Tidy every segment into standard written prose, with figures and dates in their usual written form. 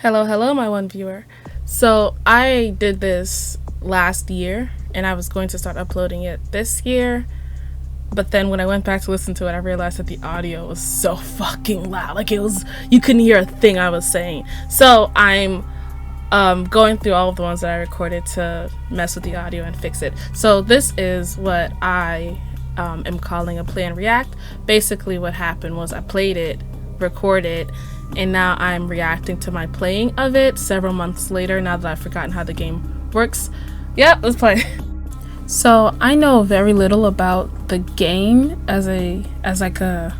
Hello, my one viewer. So I did this last year and I was going to start uploading it this year. But then when I went back to listen to it, I realized that the audio was so fucking loud. Like you couldn't hear a thing I was saying. So I'm going through all of the ones that I recorded to mess with the audio and fix it. So this is what I am calling a play and react. Basically what happened was I played it, recorded, and now I'm reacting to my playing of it several months later, now that I've forgotten how the game works. Yep, let's play. So I know very little about the game as like a,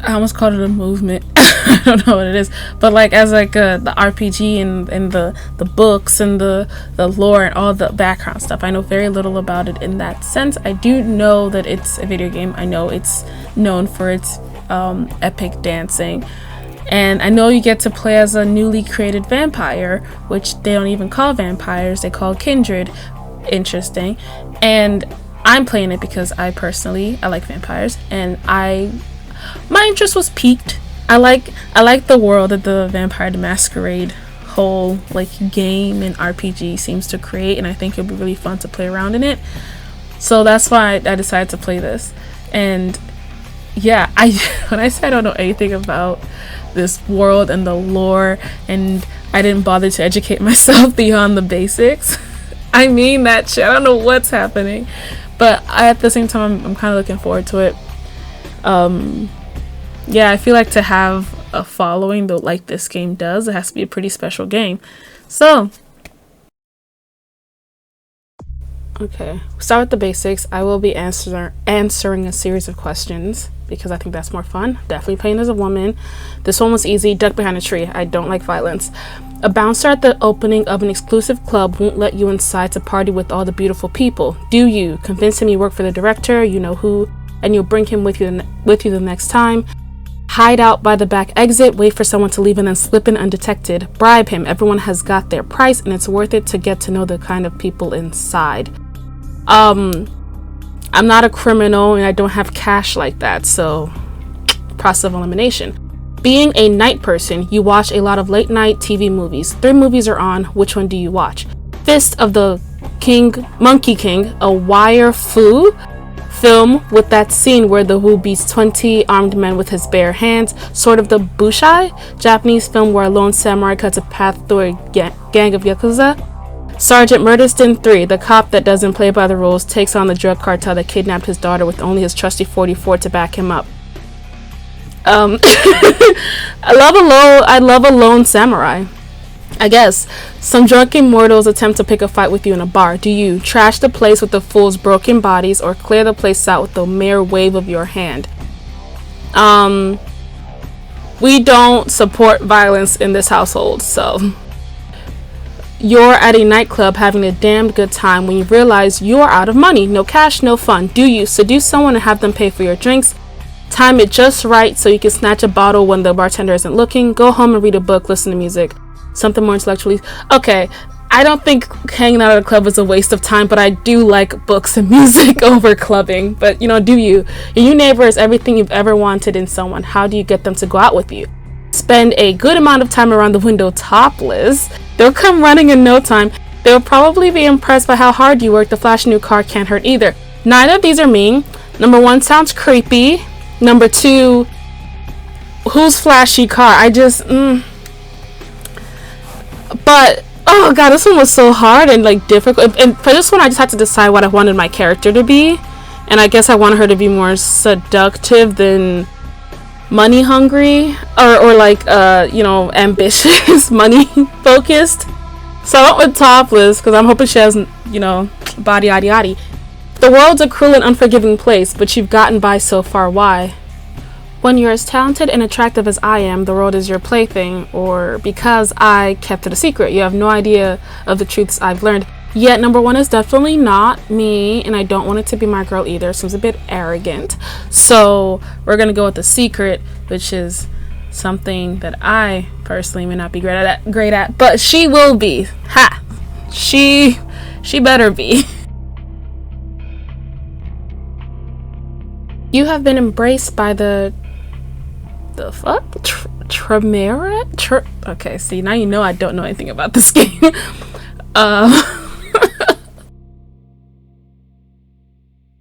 I almost called it a movement. I don't know what it is, but like as like the RPG and the books and the lore and all the background stuff. I know very little about it in that sense. I do know that it's a video game. I know it's known for its epic dancing, and I know you get to play as a newly created vampire, which they don't even call vampires, they call kindred. Interesting. And I'm playing it because I like vampires, and my interest was piqued. I like the world that the Vampire the Masquerade whole like game and RPG seems to create, and I think it'll be really fun to play around in it. So that's why I decided to play this. And yeah, when I say I don't know anything about this world and the lore, and I didn't bother to educate myself beyond the basics, I mean that shit. I don't know what's happening, but at the same time I'm kind of looking forward to it. Yeah, I feel like to have a following though like this game does, it has to be a pretty special game. So okay, start with the basics. I will be answering a series of questions because I think that's more fun. Definitely playing as a woman. This one was easy. Duck behind a tree. I don't like violence. A bouncer at the opening of an exclusive club won't let you inside to party with all the beautiful people. Do you? Convince him you work for the director, you know who, and you'll bring him with you the next time. Hide out by the back exit, wait for someone to leave and then slip in undetected. Bribe him. Everyone has got their price and it's worth it to get to know the kind of people inside. I'm not a criminal and I don't have cash like that, so process of elimination. Being a night person, you watch a lot of late night TV movies. 3 movies are on. Which one do you watch? Fist of the Monkey King, a wire fu film with that scene where the Wu beats 20 armed men with his bare hands. Sword of the Bushai, Japanese film where a lone samurai cuts a path through a gang of yakuza. Sergeant Murderston 3, the cop that doesn't play by the rules, takes on the drug cartel that kidnapped his daughter with only his trusty 44 to back him up. I love a lone samurai. I guess. Some drunken mortals attempt to pick a fight with you in a bar. Do you trash the place with the fools' broken bodies or clear the place out with the mere wave of your hand? We don't support violence in this household, so you're at a nightclub having a damned good time when you realize you are out of money. No cash, no fun. Do you seduce someone and have them pay for your drinks? Time it just right so you can snatch a bottle when the bartender isn't looking. Go home and read a book, listen to music. Something more intellectually. Okay, I don't think hanging out at a club is a waste of time, but I do like books and music over clubbing. But, you know, do you? Your new neighbor is everything you've ever wanted in someone. How do you get them to go out with you? Spend a good amount of time around the window topless. They'll come running in no time. They'll probably be impressed by how hard you work. The flashy new car can't hurt either. Neither of these are mean. Number 1 sounds creepy. Number 2, whose flashy car? But oh god, this one was so hard and like difficult. And for this one I just had to decide what I wanted my character to be, and I guess I wanted her to be more seductive than money hungry, or like you know, ambitious, money focused. So I went with topless because I'm hoping she has, you know, body yaddy yaddy. The world's a cruel and unforgiving place, but you've gotten by so far. Why? When you're as talented and attractive as I am, the world is your plaything, or because I kept it a secret. You have no idea of the truths I've learned. Yet number 1 is definitely not me, and I don't want it to be my girl either. Seems a bit arrogant. So we're gonna go with the secret, which is something that I personally may not be great at, but she will be. Ha! She better be. You have been embraced by the Tremere? Okay, see, now you know I don't know anything about this game.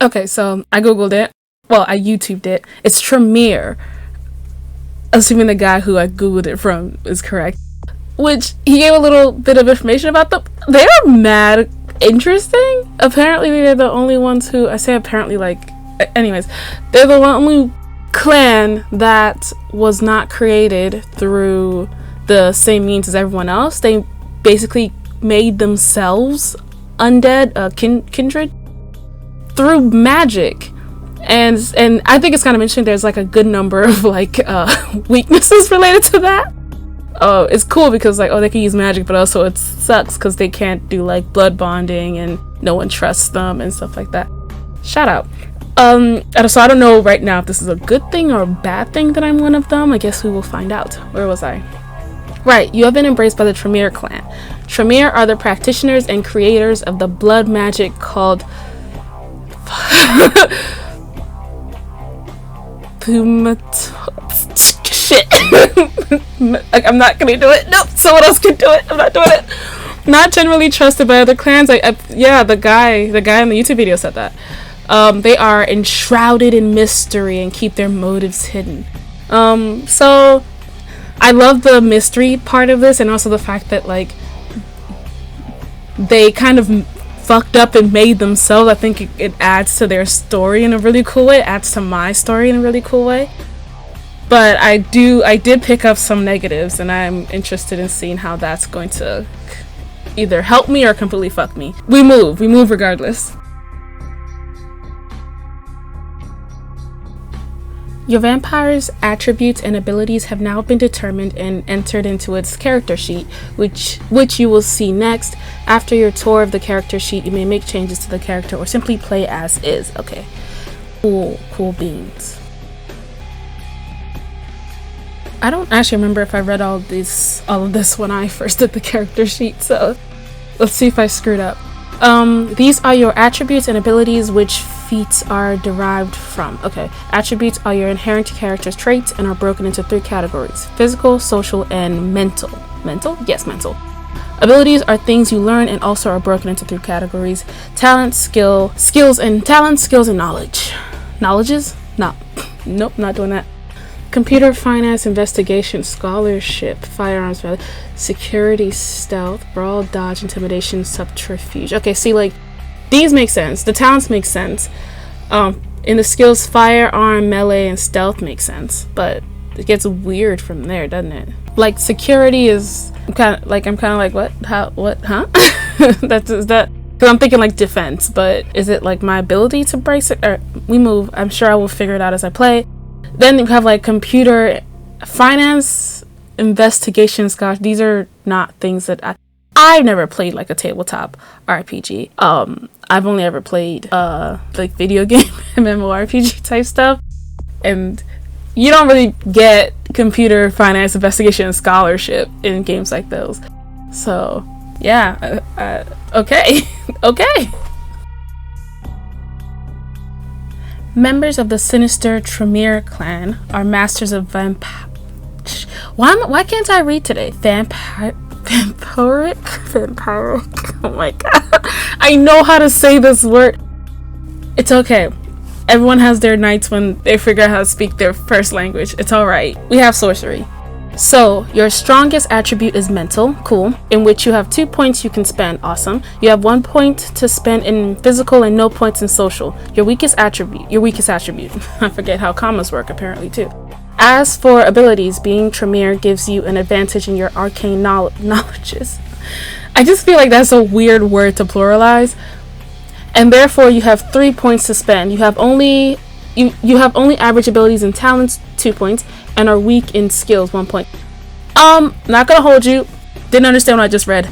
Okay, so I googled it. Well, I YouTubed it. It's Tremere. Assuming the guy who I googled it from is correct. Which, he gave a little bit of information about them. They're mad interesting. Apparently, they're the only ones who, I say apparently, like, anyways, they're the only clan that was not created through the same means as everyone else. They basically made themselves undead, kindred, through magic. And I think it's kind of interesting. There's like a good number of like weaknesses related to that. It's cool because like, oh, they can use magic, but also it sucks because they can't do like blood bonding and no one trusts them and stuff like that. Shout out. So I don't know right now if this is a good thing or a bad thing that I'm one of them. I guess we will find out. Where was I? Right, you have been embraced by the Tremere clan. Tremere are the practitioners and creators of the blood magic called shit. I'm not gonna do it. Nope, someone else can do it. I'm not doing it. Not generally trusted by other clans. Yeah, the guy in the YouTube video said that. They are enshrouded in mystery and keep their motives hidden. So I love the mystery part of this, and also the fact that like they kind of fucked up and made themselves. I think it adds to their story in a really cool way. It adds to my story in a really cool way. But I did pick up some negatives, and I'm interested in seeing how that's going to either help me or completely fuck me. We move regardless. Your vampire's attributes and abilities have now been determined and entered into its character sheet, which you will see next. After your tour of the character sheet, you may make changes to the character or simply play as is. Okay. Cool beans. I don't actually remember if I read all of this when I first did the character sheet, so let's see if I screwed up. These are your attributes and abilities, which feats are derived from. Okay, attributes are your inherent character's traits and are broken into 3 categories: physical, social, and mental. Mental? Yes, mental. Abilities are things you learn and also are broken into 3 categories: talent, skills and knowledge. Knowledges? No. Nope, not doing that. Computer, finance, investigation, scholarship, firearms, security, stealth, brawl, dodge, intimidation, subterfuge. Okay, see, like, these make sense. The talents make sense. In the skills, firearm, melee, and stealth make sense. But it gets weird from there, doesn't it? Like, security is I'm kind of like, what? How? What? Huh? Is that? Because I'm thinking like defense, but is it like my ability to brace it? Or we move. I'm sure I will figure it out as I play. Then you have like computer, finance, investigations. Gosh, these are not things that I've never played like a tabletop RPG. I've only ever played like video game MMORPG type stuff, and you don't really get computer, finance, investigation, and scholarship in games like those. So yeah, okay. Okay. Members of the sinister Tremere clan are masters of why can't I read today? Vampiric. Oh my god. I know how to say this word. It's okay. Everyone has their nights when they figure out how to speak their first language. It's alright. We have sorcery. So, your strongest attribute is mental, cool, in which you have 2 points you can spend, awesome. You have 1 point to spend in physical and no points in social. Your weakest attribute, I forget how commas work apparently too. As for abilities, being Tremere gives you an advantage in your arcane knowledges. I just feel like that's a weird word to pluralize. And therefore you have 3 points to spend. You have only average abilities and talents, 2 points, and are weak in skills, 1 point. Not gonna hold you. Didn't understand what I just read.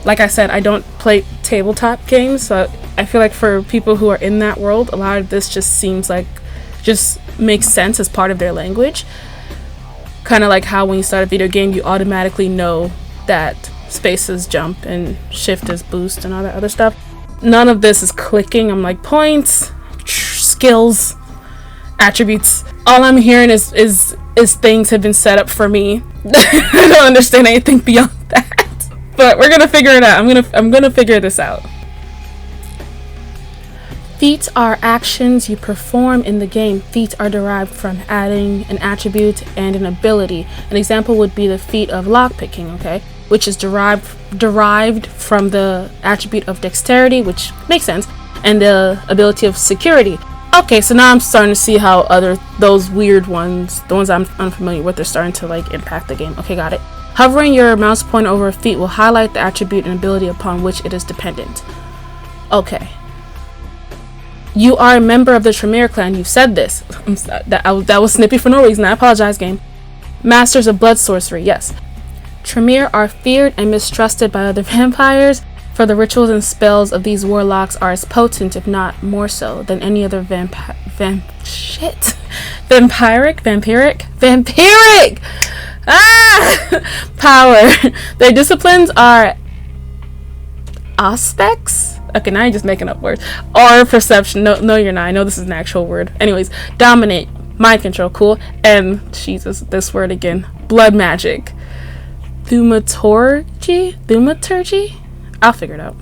Like I said, I don't play tabletop games, so I feel like for people who are in that world, a lot of this just makes sense as part of their language. Kind of like how when you start a video game, you automatically know that space is jump and shift is boost and all that other stuff. None of this is clicking. I'm like, points, skills, attributes. All I'm hearing is is things have been set up for me. I don't understand anything beyond that. But we're gonna figure it out. I'm gonna figure this out. Feats are actions you perform in the game. Feats are derived from adding an attribute and an ability. An example would be the feat of lockpicking, okay, which is derived from the attribute of dexterity, which makes sense, and the ability of security. Okay, so now I'm starting to see how those weird ones, the ones I'm unfamiliar with, they're starting to like impact the game. Okay, got it. Hovering your mouse pointer over a feat will highlight the attribute and ability upon which it is dependent. Okay. You are a member of the Tremere clan. You've said this. That was snippy for no reason. I apologize, game. Masters of blood sorcery. Yes. Tremere are feared and mistrusted by other vampires, for the rituals and spells of these warlocks are as potent, if not more so, than any other vampiric power. Their disciplines are aspects. Okay, now you're just making up words. Or perception. No, you're not. I know this is an actual word. Anyways, dominate, mind control, cool, and Jesus, this word again. Blood magic. Thaumaturgy. I'll figure it out.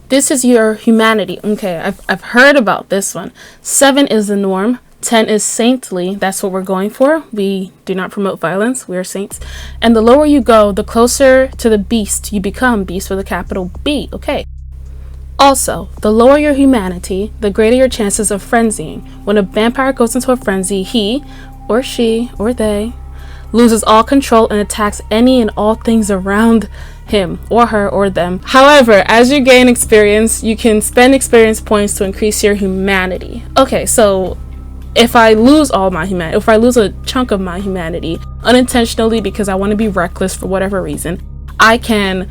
This is your humanity. Okay, I've heard about this one. 7 is the norm. 10 is saintly. That's what we're going for. We do not promote violence. We are saints. And the lower you go, the closer to the beast you become. Beast with a capital B. Okay. Also, the lower your humanity, the greater your chances of frenzying. When a vampire goes into a frenzy, he or she or they loses all control and attacks any and all things around him or her or them. However, as you gain experience, you can spend experience points to increase your humanity. Okay, so if I lose all my humanity, if I lose a chunk of my humanity unintentionally because I want to be reckless for whatever reason, I can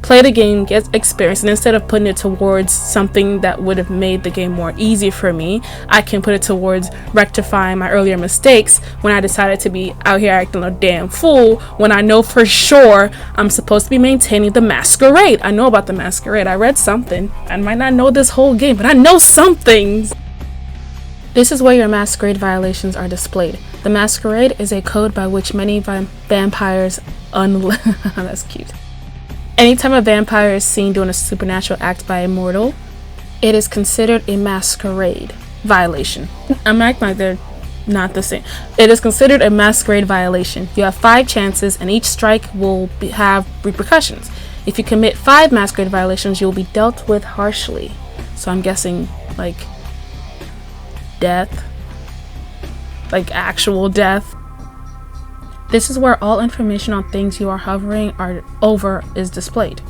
play the game, get experience, and instead of putting it towards something that would have made the game more easy for me, I can put it towards rectifying my earlier mistakes when I decided to be out here acting a damn fool when I know for sure I'm supposed to be maintaining the Masquerade. I know about the Masquerade. I read something. I might not know this whole game, but I know some things. This is where your Masquerade violations are displayed. The Masquerade is a code by which many vampires that's cute. Anytime a vampire is seen doing a supernatural act by a mortal, it is considered a Masquerade violation. I'm acting like they're not the same. It is considered a Masquerade violation. You have 5 chances and each strike will have repercussions. If you commit 5 Masquerade violations, you'll be dealt with harshly. So I'm guessing like death, like actual death. This is where all information on things you are hovering over is displayed.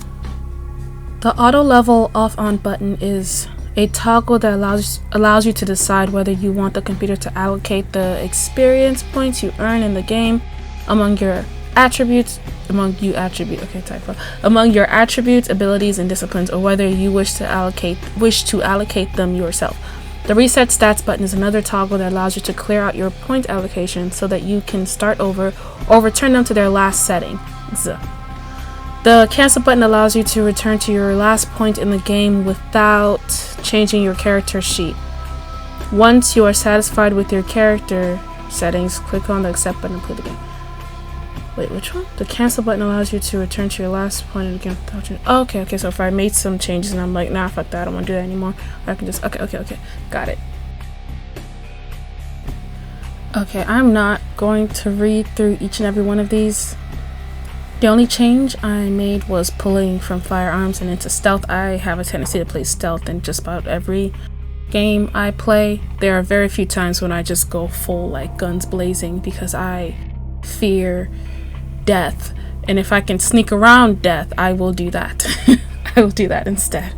The auto level off on button is a toggle that allows you to decide whether you want the computer to allocate the experience points you earn in the game among your attributes, among your attributes, abilities, and disciplines, or whether you wish to allocate them yourself. The reset stats button is another toggle that allows you to clear out your point allocation so that you can start over or return them to their last setting. The cancel button allows you to return to your last point in the game without changing your character sheet. Once you are satisfied with your character settings, click on the accept button and play the game. Wait, which one? The cancel button allows you to return to your last point in the game without okay, so if I made some changes and I'm like, nah, fuck that, I don't want to do that anymore, I can just, okay, got it. Okay, I'm not going to read through each and every one of these. The only change I made was pulling from firearms and into stealth. I have a tendency to play stealth in just about every game I play. There are very few times when I just go full like guns blazing because I fear death, and if I can sneak around death, I will do that. I will do that instead.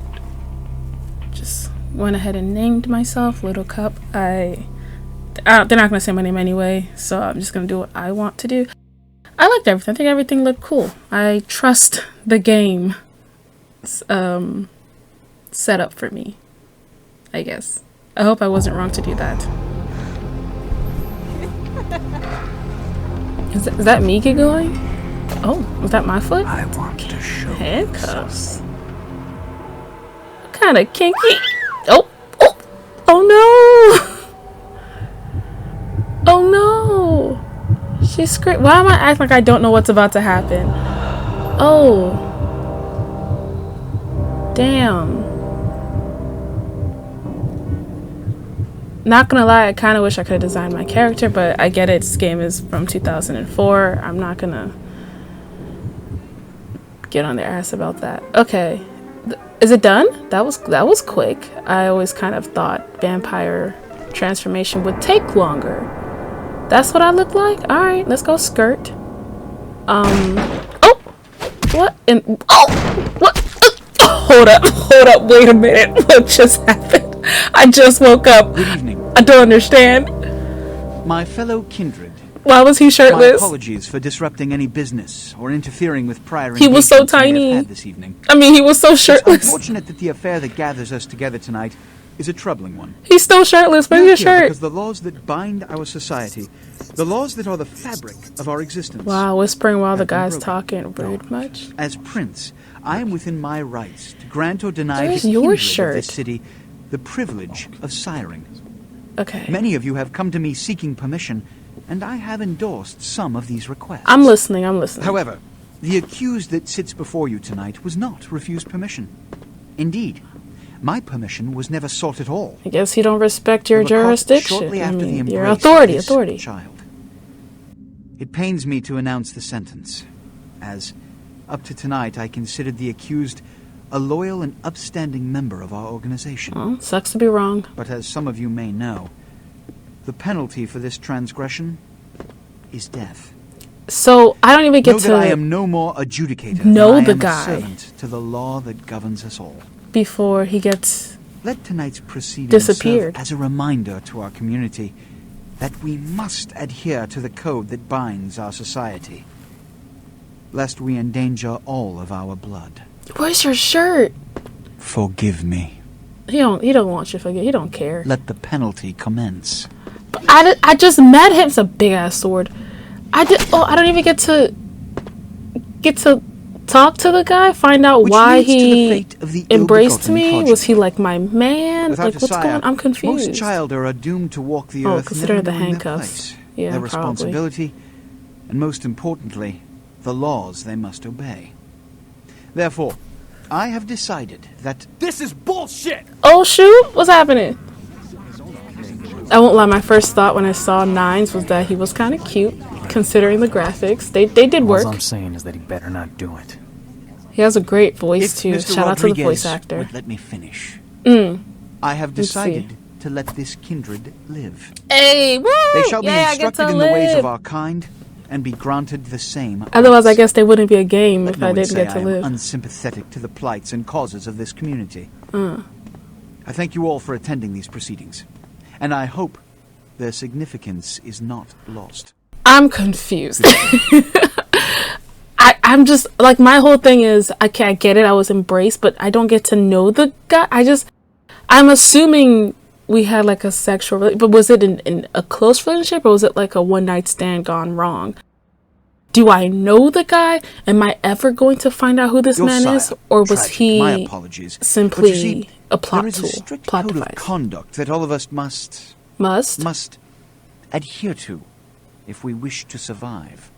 Just went ahead and named myself LittleCup. They're not gonna say my name anyway, so I'm just gonna do what I want to do. I liked everything. I think everything looked cool. I trust the game set up for me, I guess. I hope I wasn't wrong to do that. Is that me giggling? Oh, was that my foot? I want to show handcuffs. What kind of kinky? Oh no! She's screaming. Why am I acting like I don't know what's about to happen? Oh. Damn. Not gonna lie, I kind of wish I could have designed my character, but I get it. This game is from 2004. I'm not gonna get on their ass about that. Okay. Is it done? That was quick. I always kind of thought vampire transformation would take longer. That's what I look like? Alright, let's go skirt. Oh! What? Oh! What? Hold up, wait a minute. What just happened? I just woke up. Good evening. I don't understand. My fellow kindred. Why was he shirtless? My apologies for disrupting any business or interfering with prior He was so engagements we have tiny. had this evening. I mean, he was so shirtless. It's unfortunate that the affair that gathers us together tonight is a troubling one. He's still shirtless. Where's your shirt? Because the laws that bind our society, the laws that are the fabric of our existence. Wow, whispering while the have been guy's broken. talking. Rude No. much? As prince, I am within my rights to grant or deny Where's the your kindred shirt? of this city the privilege of siring. Okay. Many of you have come to me seeking permission, and I have endorsed some of these requests. I'm listening. However, the accused that sits before you tonight was not refused permission. Indeed, my permission was never sought at all. I guess you don't respect your We were caught jurisdiction. shortly I after mean, the your embrace authority. of this child. It pains me to announce the sentence, as up to tonight I considered the accused a loyal and upstanding member of our organization. Oh, sucks to be wrong. But as some of you may know, the penalty for this transgression is death. So I don't even get Know to that I am no more adjudicator know than I the am guy. a servant to the law that governs us all. before he gets Let tonight's proceedings disappeared. serve as a reminder to our community that we must adhere to the code that binds our society, lest we endanger all of our blood. Where's your shirt? Forgive me. He don't want you to forget. He don't care. Let the penalty commence. But I just met him. It's a big ass sword. I don't even get to talk to the guy, find out Which why leads to the he fate of the embraced ill-begotten me. progeny. Was he like my man? Without Like a what's sire, going on? I'm confused. Most children are doomed to walk the Oh, earth, considering never the knowing handcuffs. their place, Yeah, their probably. responsibility, and most importantly, the laws they must obey. Therefore, I have decided that This is bullshit! Oh shoot! What's happening? I won't lie. My first thought when I saw Nines was that he was kind of cute, considering the graphics. They did work. All I'm saying is that he better not do it. He has a great voice if too. Mr. Shout out to the Rodriguez voice actor. would let me finish. Mm. I have Let's see. decided to let this kindred live. Hey, woo! They shall be Yeah, I get instructed to in the ways live. of our kind and be granted the same. Otherwise, I rights. guess they wouldn't be a game Let if no I one didn't say get to I am live. unsympathetic to the plights and causes of this community. Uh. I I thank you all for attending these proceedings, and I hope their significance is not lost. I'm confused. I'm just like, my whole thing is I can't get it. I was embraced, but I don't get to know the guy. I'm assuming we had like a sexual, but was it in a close relationship or was it like a one night stand gone wrong? Do I know the guy? Am I ever going to find out who this Your man sire, is, or was tragic. he My apologies. But you simply see, a plot there is tool, a strict plot code device? of conduct that all of us must adhere to if we wish to survive.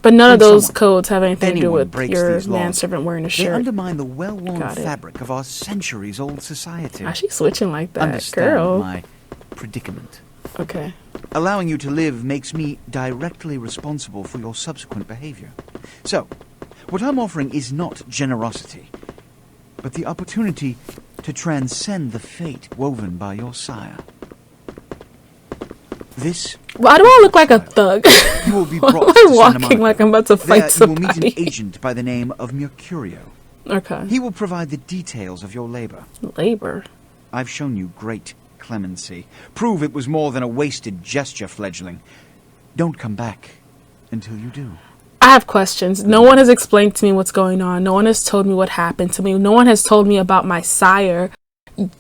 But none of When those someone- codes have anything to do anyone with breaks your these laws, manservant wearing a They shirt. undermine the well-worn Got it. fabric of our centuries-old society. Why is she switching like that, Understand girl? my predicament. Okay. Allowing you to live makes me directly responsible for your subsequent behavior. So, what I'm offering is not generosity, but the opportunity to transcend the fate woven by your sire. This Why do I look like a thug? you will be Why brought am to I Santa walking Monica. like I'm about to fight There you will meet somebody? an agent by the name of Mercurio. Okay. He will provide the details of your labor. Labor. I've shown you great clemency. Prove it was more than a wasted gesture, fledgling. Don't come back until you do. I have questions. No one has explained to me what's going on. No one has told me what happened to me. No one has told me about my sire.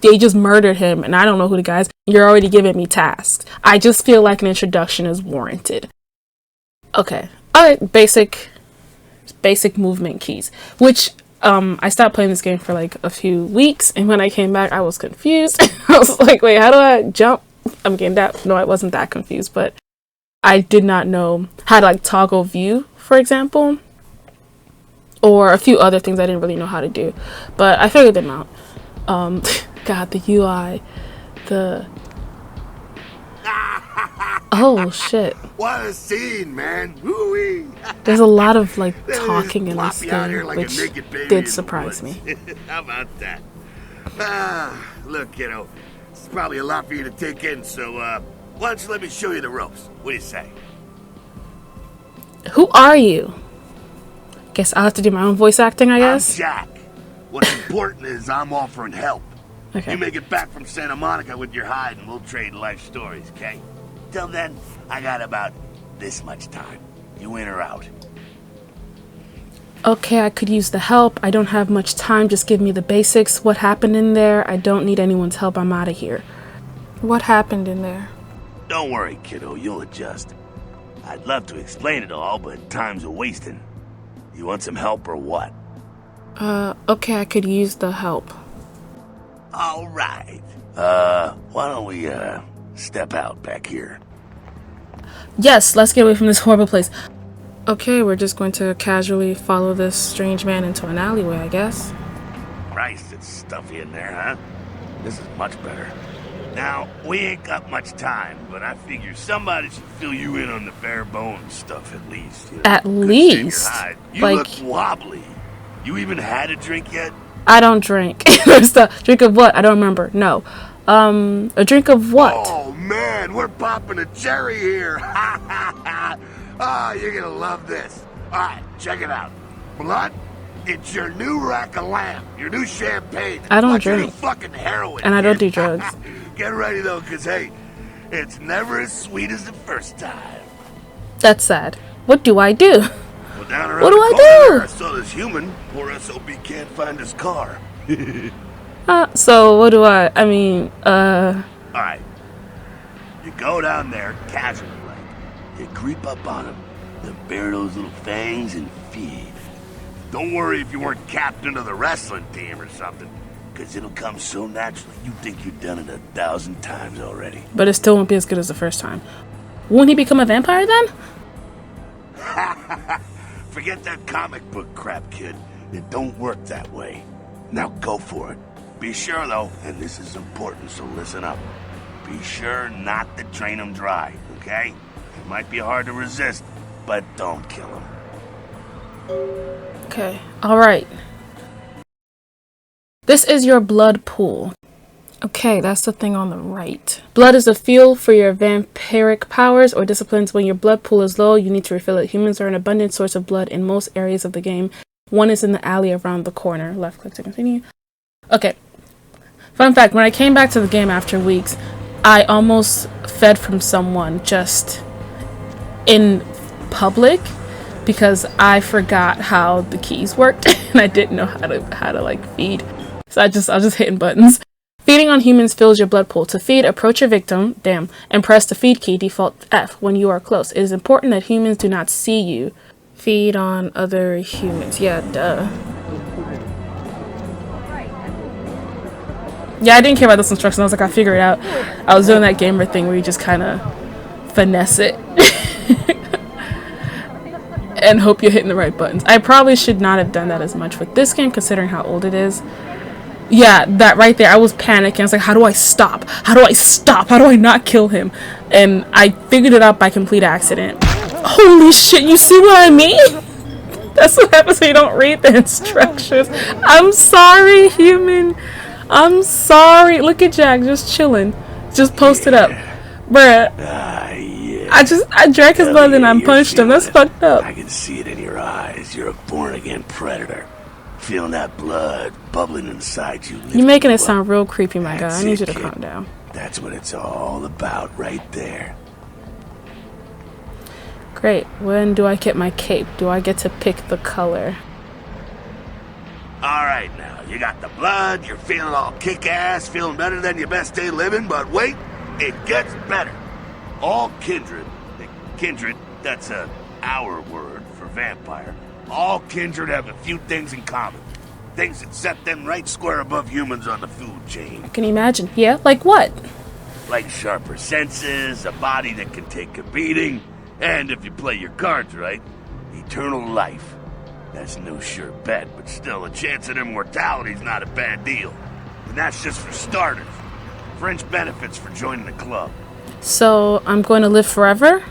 They just murdered him, and I don't know who the guy is. You're already giving me tasks. I just feel like an introduction is warranted. Okay. Alright, basic movement keys. Which, I stopped playing this game for like a few weeks, and when I came back, I was confused. I was like, wait, how do I jump? I'm getting that. No, I wasn't that confused, but I did not know how to like toggle view, for example, or a few other things I didn't really know how to do, but I figured them out. God, the UI, oh shit. What a scene, man. Woo-wee. There's a lot of like They just talking in plop this you out here game, like a which naked baby in did the surprise me. woods. How about that? Look, kiddo, it's probably a lot for you to take in, so why don't you let me show you the ropes? What do you say? Who are you? Guess I'll have to do my own voice acting, I guess. I'm Jack. What's important is I'm offering help. Okay. You make it back from Santa Monica with your hide and we'll trade life stories, okay? Till then, I got about this much time. You in or out? Okay, I could use the help. I don't have much time. Just give me the basics. What happened in there? I don't need anyone's help. I'm out of here. What happened in there? Don't worry, kiddo. You'll adjust. I'd love to explain it all, but time's a-wasting. You want some help or what? Okay, I could use the help. All right. Why don't we, step out back here? Yes, let's get away from this horrible place. Okay, we're just going to casually follow this strange man into an alleyway, I guess. Christ, it's stuffy in there, huh? This is much better. Now, we ain't got much time, but I figure somebody should fill you in on the bare bones stuff at least. You know? At Couldn't least? save your hide. You Like- look wobbly. You even had a drink yet? I don't drink. Drink of what? I don't remember. No. A drink of what? Oh, man, we're popping a cherry here. Ah, you're gonna love this. All right, check it out. Blood, it's your new rack of lamb, your new champagne. I don't like your new drink. fucking heroin. And I don't kid. do drugs. Get ready, though, because, hey, it's never as sweet as the first time. That's sad. What do I do? Well, down around What do the I corner do? there, I saw this human. Poor SOB can't find his car. So what do I mean, All right. You go down there casually, like. You creep up on him, then bare those little fangs and feed. Don't worry if you weren't captain of the wrestling team or something, because it'll come so naturally you think you've done it 1,000 times already. but it still won't be as good as the first time. Won't he become a vampire then? Forget that comic book crap, kid. It don't work that way. Now go for it. Be sure, though, and this is important, so listen up. Be sure not to drain him dry, okay? It might be hard to resist, but don't kill him. Okay, alright. This is your blood pool. Okay, that's the thing on the right. Blood is the fuel for your vampiric powers or disciplines. When your blood pool is low, you need to refill it. Humans are an abundant source of blood in most areas of the game. One is in the alley around the corner. Left click to continue. Okay. Fun fact, when I came back to the game after weeks, I almost fed from someone just in public because I forgot how the keys worked and I didn't know how to like feed. So I was just hitting buttons. Feeding on humans fills your blood pool. To feed, approach your victim, and press the feed key, default F, when you are close. It is important that humans do not see you. Feed on other humans. Yeah, duh. Yeah, I didn't care about this instruction. I was like, I figure it out. I was doing that gamer thing where you just kind of finesse it. And hope you're hitting the right buttons. I probably should not have done that as much with this game, considering how old it is. Yeah, that right there, I was panicking. I was like, how do I stop? How do I stop? How do I not kill him? And I figured it out by complete accident. Holy shit, you see what I mean? That's what happens when you don't read the instructions. I'm sorry, human. I'm sorry. Look at Jack, just chilling. Just posted up. Bruh. Yeah. I drank his blood and I punched him. That's fucked up. I can see it in your eyes. You're a born-again predator. Feeling that blood bubbling inside you. You're making it lifting you sound real creepy, my guy. That's I need you it, to kid. calm down. That's what it's all about right there. Great. When do I get my cape? Do I get to pick the color? All right, now, you got the blood, you're feeling all kick-ass, feeling better than your best day living, but wait, it gets better. All kindred, that's our word for vampire. All kindred have a few things in common. Things that set them right square above humans on the food chain. Can you imagine? Yeah? Like what? Like sharper senses, a body that can take a beating, And if you play your cards right, eternal life. That's no sure bet, but still, a chance at immortality's not a bad deal. And that's just for starters. Fringe benefits for joining the club. So, I'm going to live forever?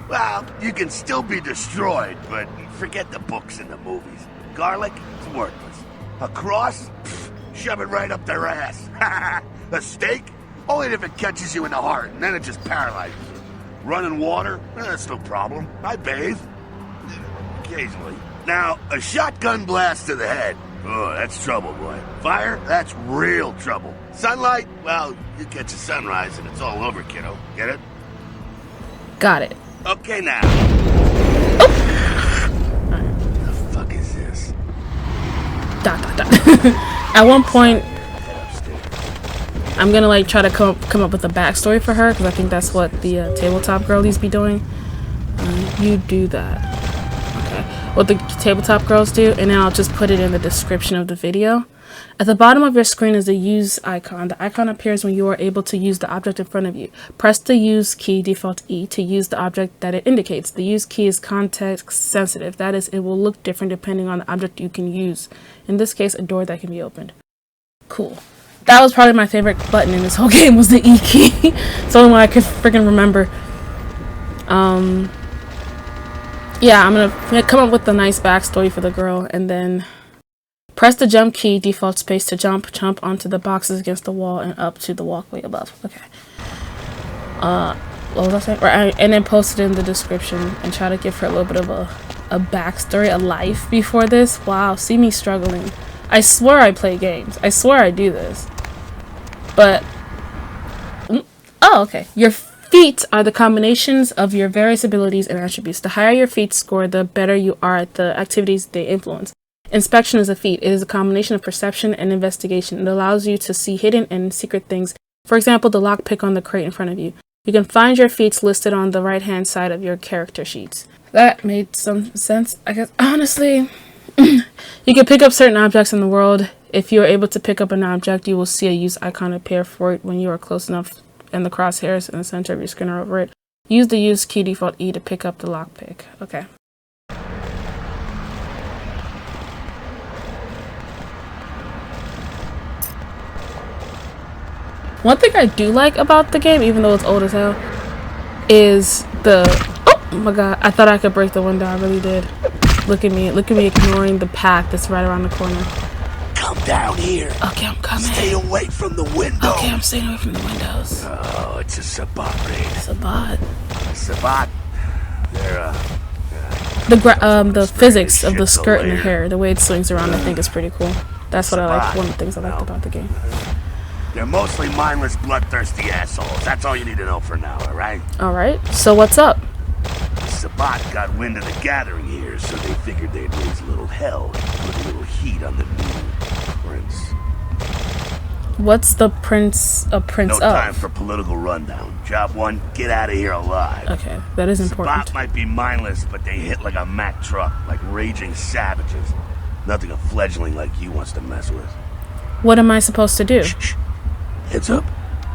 Well, you can still be destroyed, but forget the books and the movies. Garlic, it's worthless. A cross? Pfft, shove it right up their ass. A steak? Only if it catches you in the heart, and then it just paralyzes you. Running water? That's no problem. I bathe. Occasionally. Now, a shotgun blast to the head. Oh, that's trouble, boy. Fire? That's real trouble. Sunlight? Well, you catch a sunrise and it's all over, kiddo. Get it? Got it. Okay, now. Alright. The fuck is this? Dot, dot, dot. At one point, I'm gonna like try to come up with a backstory for her, because I think that's what the tabletop girlies be doing. You do that. Okay. What the tabletop girls do, and then I'll just put it in the description of the video. At the bottom of your screen is the use icon. The icon appears when you are able to use the object in front of you. Press the use key, default E, to use the object that it indicates. The use key is context sensitive. That is, it will look different depending on the object you can use. In this case, a door that can be opened. Cool. That was probably my favorite button in this whole game, was the E key. It's the only one I could freaking remember. Yeah, I'm gonna come up with a nice backstory for the girl, and then press the jump key, default space, to jump onto the boxes against the wall and up to the walkway above. Okay. What was I saying? Right, and then post it in the description and try to give her a little bit of a backstory, a life before this. Wow, see me struggling. I swear I play games. I swear I do this. But, oh, okay. Your feats are the combinations of your various abilities and attributes. The higher your feats score, the better you are at the activities they influence. Inspection is a feat. It is a combination of perception and investigation. It allows you to see hidden and secret things. For example, the lockpick on the crate in front of you. You can find your feats listed on the right-hand side of your character sheets. That made some sense, I guess. Honestly, you can pick up certain objects in the world. If you are able to pick up an object, you will see a use icon appear for it when you are close enough, and the crosshairs in the center of your screen are over it. Use the use key, default E, to pick up the lockpick. Okay. One thing I do like about the game, even though it's old as hell, is the... Oh my god, I thought I could break the window. I really did. Look at me ignoring the path that's right around the corner. Come down here. Okay, I'm coming. Stay away from the window. Okay, I'm staying away from the windows. Oh, it's a Sabat raid. Sabat. Sabat. They're, The physics of the skirt and the hair, the way it swings around, I think is pretty cool. That's what I like. One of the things I liked about the game. They're mostly mindless, bloodthirsty assholes. That's all you need to know for now, alright? Alright, so what's up? Sabat got wind of the gathering here, so they figured they'd raise a little hell, put a little heat on the new prince. What's the prince a prince of? No time for political rundown. Job one, get out of here alive. Okay, that is important. Sabat might be mindless, but they hit like a Mack truck, like raging savages. Nothing a fledgling like you wants to mess with. What am I supposed to do? Shh. Heads up.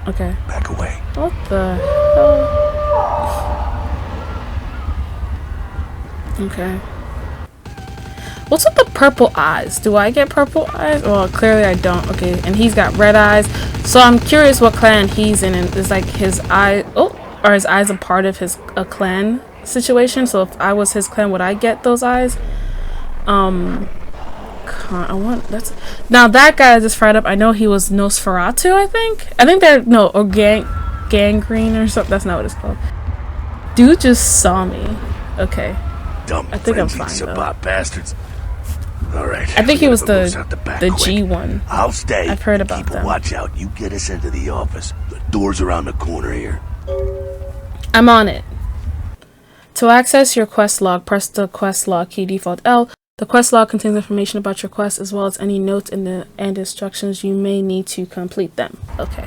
Okay. Back away. What the hell? Okay. What's with the purple eyes? Do I get purple eyes? Well, clearly I don't. Okay, and he's got red eyes. So I'm curious what clan he's in. And is like his eye... Oh, are his eyes a part of a clan situation? So if I was his clan, would I get those eyes? Now that guy I just fried up. I know he was Nosferatu, I think they're gangrene or something. That's not what it's called. Dude just saw me. Okay. Dumb, I think I'm fine Sabat bastards. All right. I think he was the quick. G one. I'll stay. I've heard about Keep them. a watch out. You get us into the office. The door's around the corner here. I'm on it. To access your quest log, press the quest log key, default L. The quest log contains information about your quest as well as any notes and instructions you may need to complete them. Okay.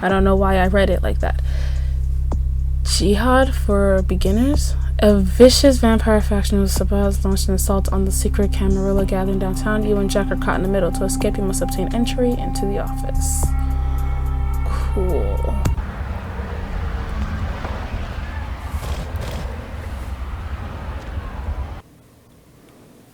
I don't know why I read it like that. Jihad for beginners? A vicious vampire faction of Sabat launched an assault on the secret Camarilla gathering downtown. You and Jack are caught in the middle. To escape, you must obtain entry into the office. Cool.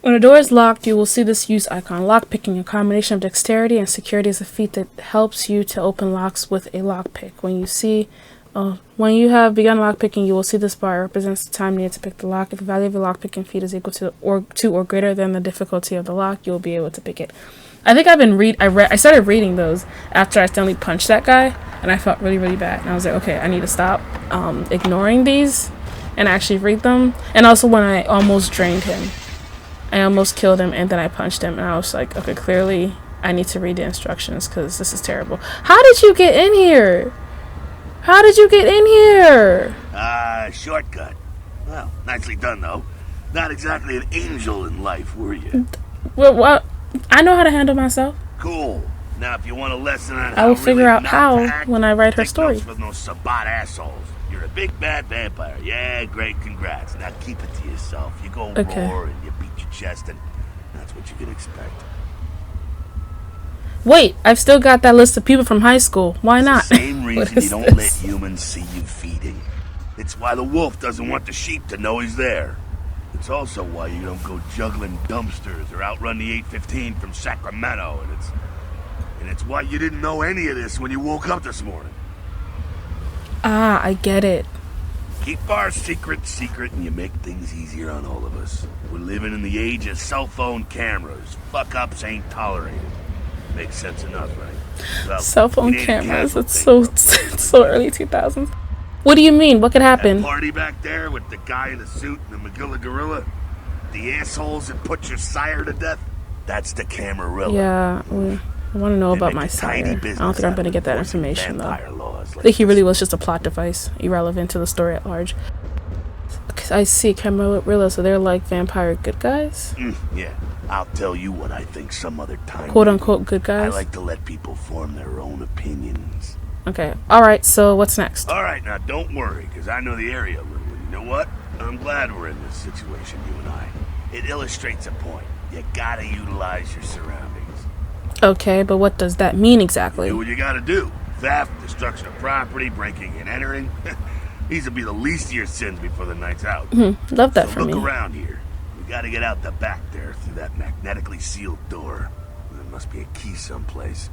When a door is locked, you will see this use icon. Lockpicking, a combination of dexterity and security, is a feat that helps you to open locks with a lockpick. When you have begun lockpicking, you will see this bar. It represents the time needed to pick the lock. If the value of the lockpicking feat is equal to or greater than the difficulty of the lock, you will be able to pick it. I think I started reading those after I accidentally punched that guy, and I felt really, really bad. And I was like, okay, I need to stop ignoring these and actually read them. And also when I almost drained him. I almost killed him, and then I punched him, and I was like, okay, clearly I need to read the instructions because this is terrible. How did you get in here? How did you get in here? Shortcut. Well, nicely done, though. Not exactly an angel in life, were you? Well, I know how to handle myself. Cool. Now, if you want a lesson on I will figure out how when I write her story. Take notes from those Sabat assholes. You're a big bad vampire. Yeah, great, congrats. Now keep it to yourself. You go roar and you beat your chest, and that's what you can expect. Wait, I've still got that list of people from high school. Why not? It's the same reason you don't let humans see you feeding. It's why the wolf doesn't want the sheep to know he's there. It's also why you don't go juggling dumpsters or outrun the 815 from Sacramento, and it's why you didn't know any of this when you woke up this morning. Ah, I get it. Keep our secret secret, and you make things easier on all of us. We're living in the age of cell phone cameras. Fuck-ups ain't tolerated. Makes sense enough, right? Well, cell phone cameras. It's so early 2000s. What do you mean? What could happen? That party back there with the guy in the suit and the Magilla gorilla? The assholes that put your sire to death? That's the Camarilla. Yeah, I want to know about my sire. I don't think I'm going to get that information, though. I think he really was just a plot device, irrelevant to the story at large. I see Camarilla, so they're like vampire good guys? Yeah, I'll tell you what I think some other time. Quote-unquote good guys? I like to let people form their own opinions. Okay, alright, so what's next? Alright, now don't worry, because I know the area a little. You know what? I'm glad we're in this situation, you and I. It illustrates a point. You gotta utilize your surroundings. Okay, but what does that mean exactly? Do what you gotta do. Theft, destruction of property, breaking and entering. These will be the least of your sins before the night's out. Love that for me. Look around here. We gotta get out the back there through that magnetically sealed door. There must be a key someplace.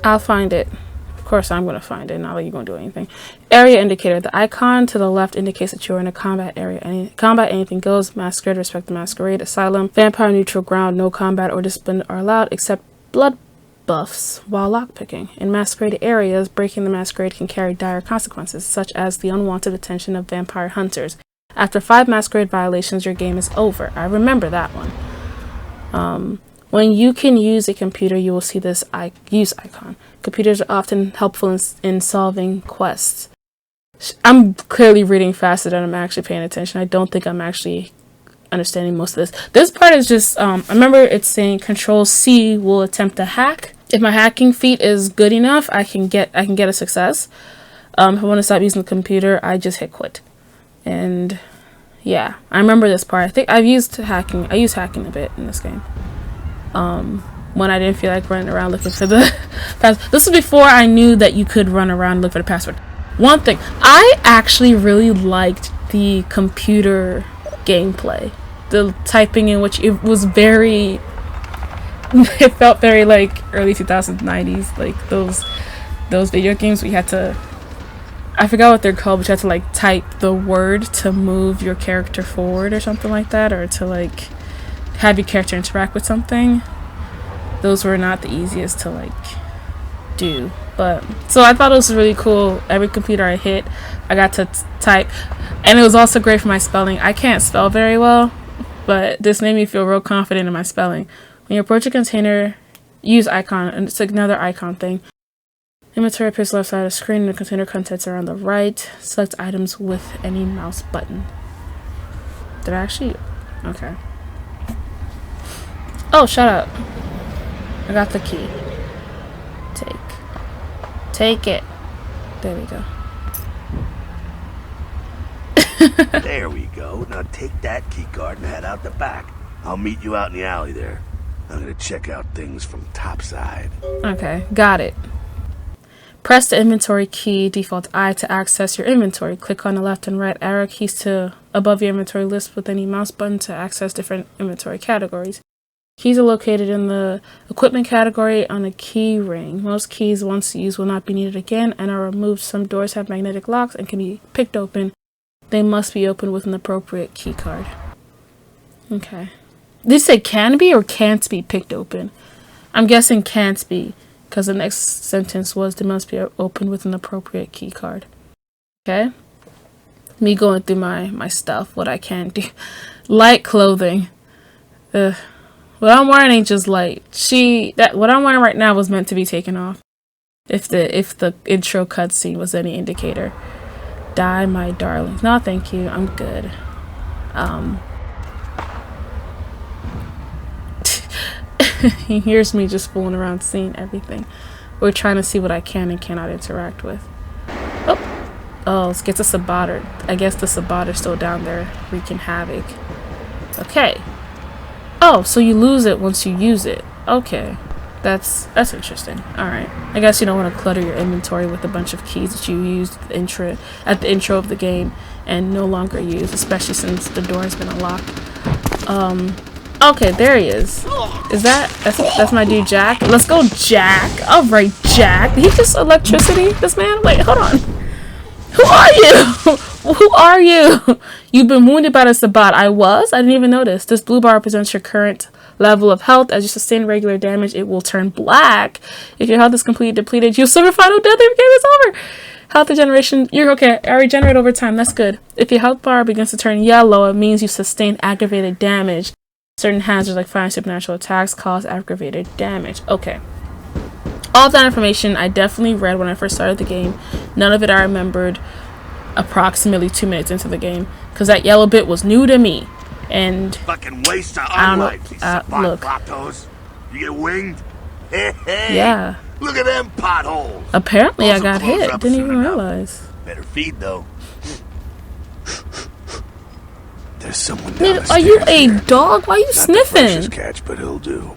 I'll find it. Of course I'm going to find it, not like you're going to do anything. Area indicator. The icon to the left indicates that you're in a combat area. Combat anything goes. Masquerade, respect the masquerade. Asylum, vampire, neutral ground. No combat or discipline are allowed except blood buffs while lockpicking. In masquerade areas, breaking the masquerade can carry dire consequences, such as the unwanted attention of vampire hunters. After 5 masquerade violations, your game is over. I remember that one. When you can use a computer, you will see this use icon. Computers are often helpful in solving quests. I'm clearly reading faster than I'm actually paying attention. I don't think I'm actually understanding most of this. This part is just, I remember it's saying Control-C will attempt to hack. If my hacking feat is good enough, I can get a success. If I want to stop using the computer, I just hit quit. And yeah, I remember this part. I think I used hacking a bit in this game. When I didn't feel like running around looking for the password. This was before I knew that you could run around and look for the password. One thing, I actually really liked the computer gameplay. The typing in which it was very, it felt very like early 2000s, 90s, like those video games where you had to, I forgot what they're called, but you had to like type the word to move your character forward or something like that, or to like have your character interact with something. Those were not the easiest to like do, but so I thought it was really cool. Every computer I hit, I got to type, and it was also great for my spelling. I can't spell very well, but this made me feel real confident in my spelling. When you approach a container, use icon, and it's another icon thing. Inventory appears left side of the screen, and the container contents are on the right. Select items with any mouse button. Did I actually? Okay. Oh, shut up. I got the key. Take it. There we go. There we go. Now take that key card and head out the back. I'll meet you out in the alley there. I'm gonna check out things from topside. Okay, got it. Press the inventory key, default I, to access your inventory. Click on the left and right arrow keys to above your inventory list with any mouse button to access different inventory categories. Keys are located in the equipment category on a key ring. Most keys, once used, will not be needed again and are removed. Some doors have magnetic locks and can be picked open. They must be opened with an appropriate key card. Okay. Did you say can be or can't be picked open? I'm guessing can't be, because the next sentence was they must be opened with an appropriate key card. Okay. Me going through my stuff, what I can do. Light clothing. What I'm wearing ain't just light. What I'm wearing right now was meant to be taken off. If the intro cutscene was any indicator. Die, my darlings. No, thank you. I'm good. Here's me just fooling around seeing everything. We're trying to see what I can and cannot interact with. Oh, let's get the Saboteur. I guess the Sabotteur's still down there wreaking havoc. Okay. Oh, so you lose it once you use it. Okay. That's interesting. Alright. I guess you don't want to clutter your inventory with a bunch of keys that you used at the intro of the game and no longer use, especially since the door has been unlocked. Okay, there he is. That's my dude Jack? Let's go, Jack. Alright, Jack. Did he just electricity this man? Wait, hold on. Who are you? Who are you? You've been wounded by the Sabbat. I didn't even notice. This blue bar represents your current level of health. As you sustain regular damage, it will turn black. If your health is completely depleted, you'll suffer final death. The game is over. Health regeneration. You're okay. I regenerate over time. That's good. If your health bar begins to turn yellow, it means you sustained aggravated damage. Certain hazards like fire and supernatural attacks cause aggravated damage. Okay. All of that information I definitely read when I first started the game. None of it I remembered approximately 2 minutes into the game, because that yellow bit was new to me. And fucking waste of life, these look. Vatos. You get winged? Hey, yeah. Look at them potholes. Apparently Also I got close hit. up Didn't soon even enough. realize. Better feed though. There's someone down the Are you a stairs here. dog? Why are you Not the sniffing? freshest catch, but he'll do.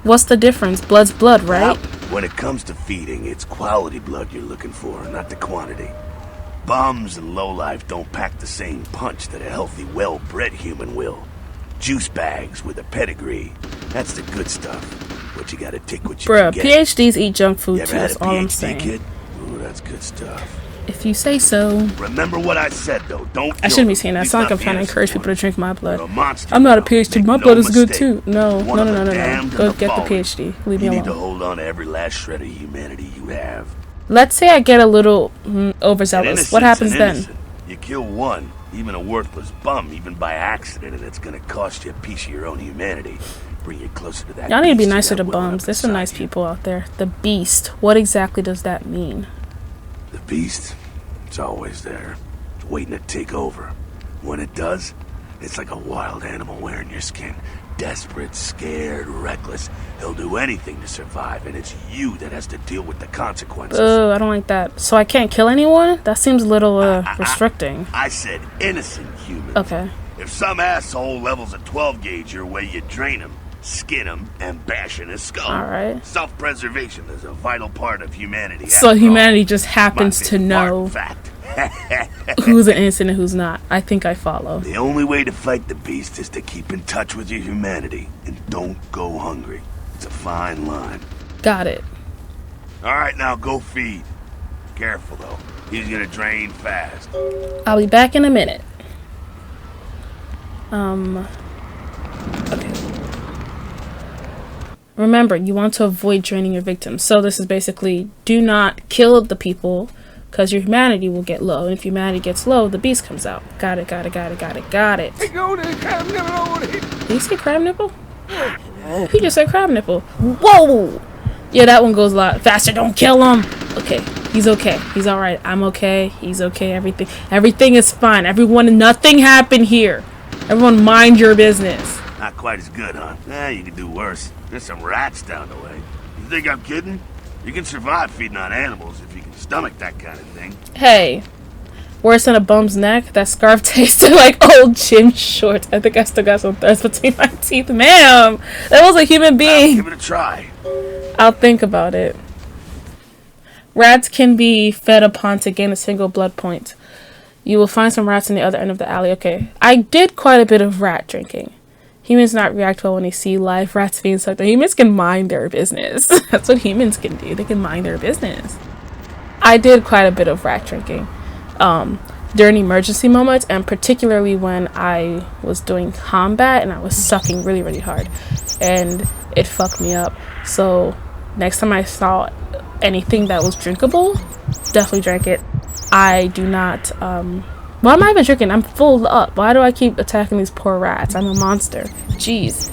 What's the difference? Blood's blood, right? Well, when it comes to feeding, it's quality blood you're looking for, not the quantity. Bums and lowlife don't pack the same punch that a healthy, well-bred human will. Juice bags with a pedigree. That's the good stuff. But you gotta take what you Bruh, can get. PhDs eat junk food You too. ever had That's a all I'm PhD saying. kid? Ooh, that's good stuff. If you say so. Remember what I said, though. Don't I kill shouldn't be them. saying that. At It's not like I'm least trying to not the encourage people to innocent drink my ones. blood. You're a monster I'm not a now. PhD. Make My no blood is good mistake. too. No. One of the damned Go and the get the fallen. PhD. Leave me You need to alone. hold on to every last shred of humanity you have. Let's say I get a little overzealous. What happens then? Innocent. You kill one, even a worthless bum, even by accident, and it's gonna cost you a piece of your own humanity. Bring you closer to that. Y'all need to be beast nicer that to welling bums. up There's some inside nice you. people out there. The beast. What exactly does that mean? The beast, it's always there, waiting to take over. When it does, it's like a wild animal wearing your skin. Desperate, scared, reckless. He'll do anything to survive, and it's you that has to deal with the consequences. Oh, I don't like that. So I can't kill anyone? That seems a little restricting. I said innocent humans. Okay. If some asshole levels a 12 gauge your way, you drain him, skin him, and bash in his skull. Alright. Self-preservation is a vital part of humanity. So after humanity all. just My happens to favorite part, know in fact. who's an innocent and who's not. I think I follow. The only way to fight the beast is to keep in touch with your humanity and don't go hungry. It's a fine line. Got it. All right, now go feed. Careful though. He's gonna drain fast. I'll be back in a minute. Okay. Remember, you want to avoid draining your victims. So this is basically, do not kill the people, because your humanity will get low. And if humanity gets low, the beast comes out. Got it. Did he say crab nipple? He just said crab nipple. Whoa! Yeah, that one goes a lot faster. Don't kill him. Okay, he's okay. He's all right. I'm okay. He's okay. Everything is fine. Everyone, nothing happened here. Everyone, mind your business. Not quite as good, huh? You can do worse. There's some rats down the way. You think I'm kidding? You can survive feeding on animals if you can stomach that kind of thing. Hey, worse than a bum's neck? That scarf tasted like old gym shorts. I think I still got some threads between my teeth. Ma'am, that was a human being. Give it a try. I'll think about it. Rats can be fed upon to gain a single blood point. You will find some rats in the other end of the alley. Okay. I did quite a bit of rat drinking. Humans not react well when they see live rats being sucked. Humans can mind their business. That's what humans can do. They can mind their business. I did quite a bit of rat drinking during emergency moments, and particularly when I was doing combat and I was sucking really, really hard. And it fucked me up. So next time I saw anything that was drinkable, definitely drank it. I do not, why am I even drinking? I'm full up. Why do I keep attacking these poor rats? I'm a monster. Jeez.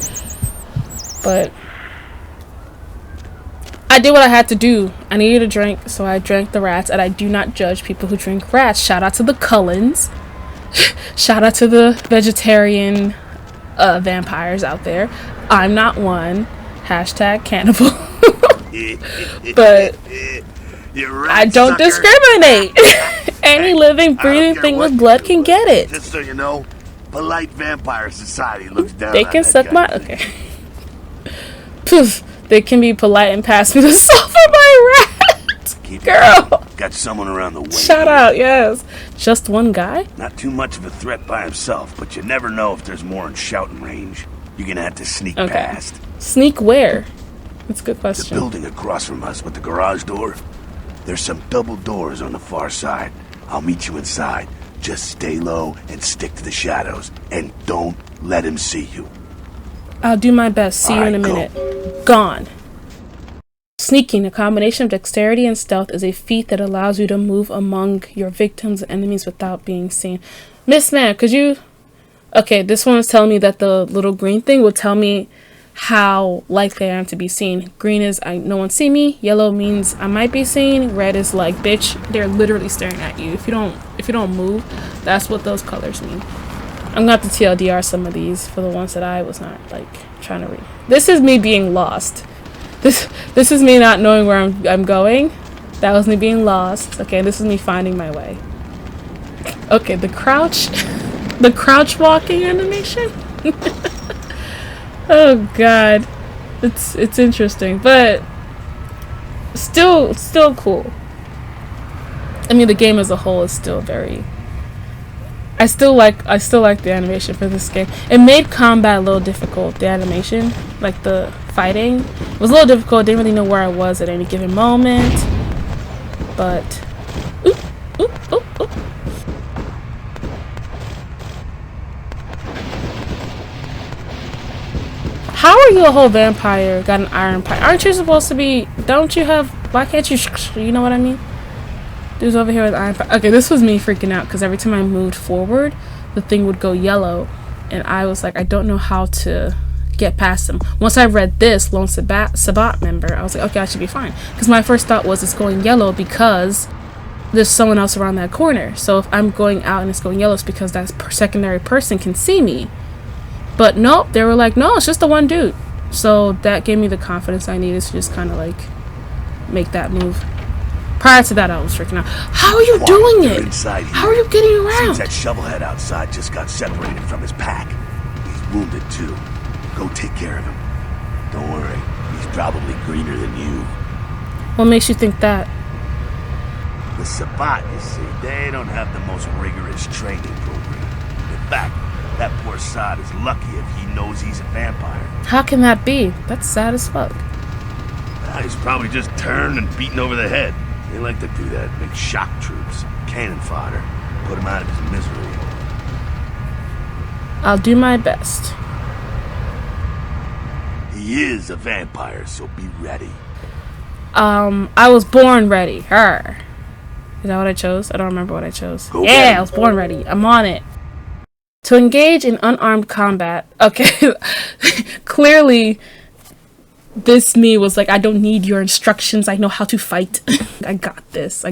But I did what I had to do. I needed a drink, so I drank the rats, and I do not judge people who drink rats. Shout out to the Cullens. Shout out to the vegetarian vampires out there. I'm not one. Hashtag cannibal. But I don't discriminate. Any living, breathing thing with blood can get it. Just so you know, polite vampire society looks down They on can that suck guy. my... Okay. Poof. They can be polite and pass me the salt for my rat. Keep it Girl. going. Got someone around the way. Shout out, yes. Just one guy? Not too much of a threat by himself, but you never know if there's more in shouting range. You're gonna have to sneak Okay. past. Sneak where? That's a good The question. building across from us with the garage door. There's some double doors on the far side. I'll meet you inside. Just stay low and stick to the shadows. And don't let him see you. I'll do my best. See you in a Alright, minute. Gone. Sneaking, a combination of dexterity and stealth, is a feat that allows you to move among your victims and enemies without being seen. Miss Man, could you... Okay, this one was telling me that the little green thing would tell me how likely I am to be seen. Green is no one see me. Yellow means I might be seen. Red is like, bitch, they're literally staring at you. If you don't move, that's what those colors mean. I'm gonna have to TLDR some of these for the ones that I was not like trying to read. This is me being lost. This is me not knowing where I'm going. That was me being lost. Okay, this is me finding my way. Okay, the crouch the crouch walking animation. Oh god. It's interesting, but still cool. I mean, the game as a whole is still very... I still like the animation for this game. It made combat a little difficult. The animation, like the fighting, was a little difficult. Didn't really know where I was at any given moment. But oop. How are you a whole vampire? Got an iron pipe? Aren't you supposed to be? Don't you have? Why can't you? You know what I mean? Dude's over here with iron pipe. Okay, this was me freaking out because every time I moved forward, the thing would go yellow, and I was like, I don't know how to get past him. Once I read this Lone Sabbat member, I was like, okay, I should be fine. Because my first thought was it's going yellow because there's someone else around that corner. So if I'm going out and it's going yellow, it's because that secondary person can see me. But nope, they were like, no, it's just the one dude. So that gave me the confidence I needed to just kind of like make that move. Prior to that, I was freaking out. How are you doing it? How are you getting around? Seems that shovelhead outside just got separated from his pack. He's wounded too. Go take care of him. Don't worry, he's probably greener than you. What makes you think that? The Sabbat, you see, they don't have the most rigorous training program. In fact, that poor sod is lucky if he knows he's a vampire. How can that be? That's sad as fuck. He's probably just turned and beaten over the head. They like to do that, make shock troops, cannon fodder, put him out of his misery. I'll do my best. He is a vampire, so be ready. I was born ready. Her. Is that what I chose? I don't remember what I chose. Go Yeah, get I was born ready. I'm on it. To engage in unarmed combat. Okay. Clearly, this me was like, I don't need your instructions. I know how to fight. I got this.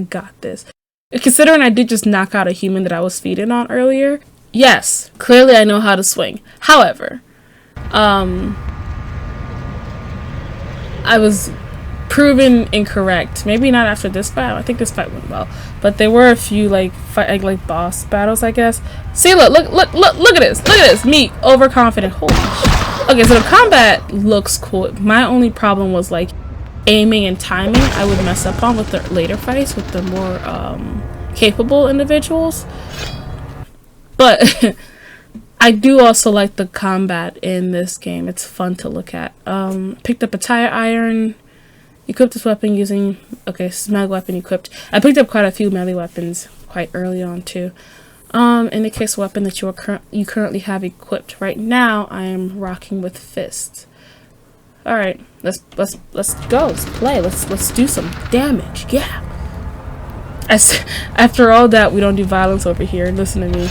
Considering I did just knock out a human that I was feeding on earlier. Yes, clearly I know how to swing. However, I was proven incorrect. Maybe not after this fight. I think this fight went well, but there were a few like boss battles, I guess. See, look at this. Me overconfident. Holy shit. Okay, so the combat looks cool. My only problem was like aiming and timing I would mess up on with the later fights with the more capable individuals. But I do also like the combat in this game. It's fun to look at. Picked up a tire iron. Equipped this weapon using... Okay, this is melee weapon equipped. I picked up quite a few melee weapons quite early on too. Indicates a weapon that you currently have equipped. Right now, I am rocking with fists. All right, let's go. Let's play. Let's do some damage. Yeah. After all that, we don't do violence over here. Listen to me.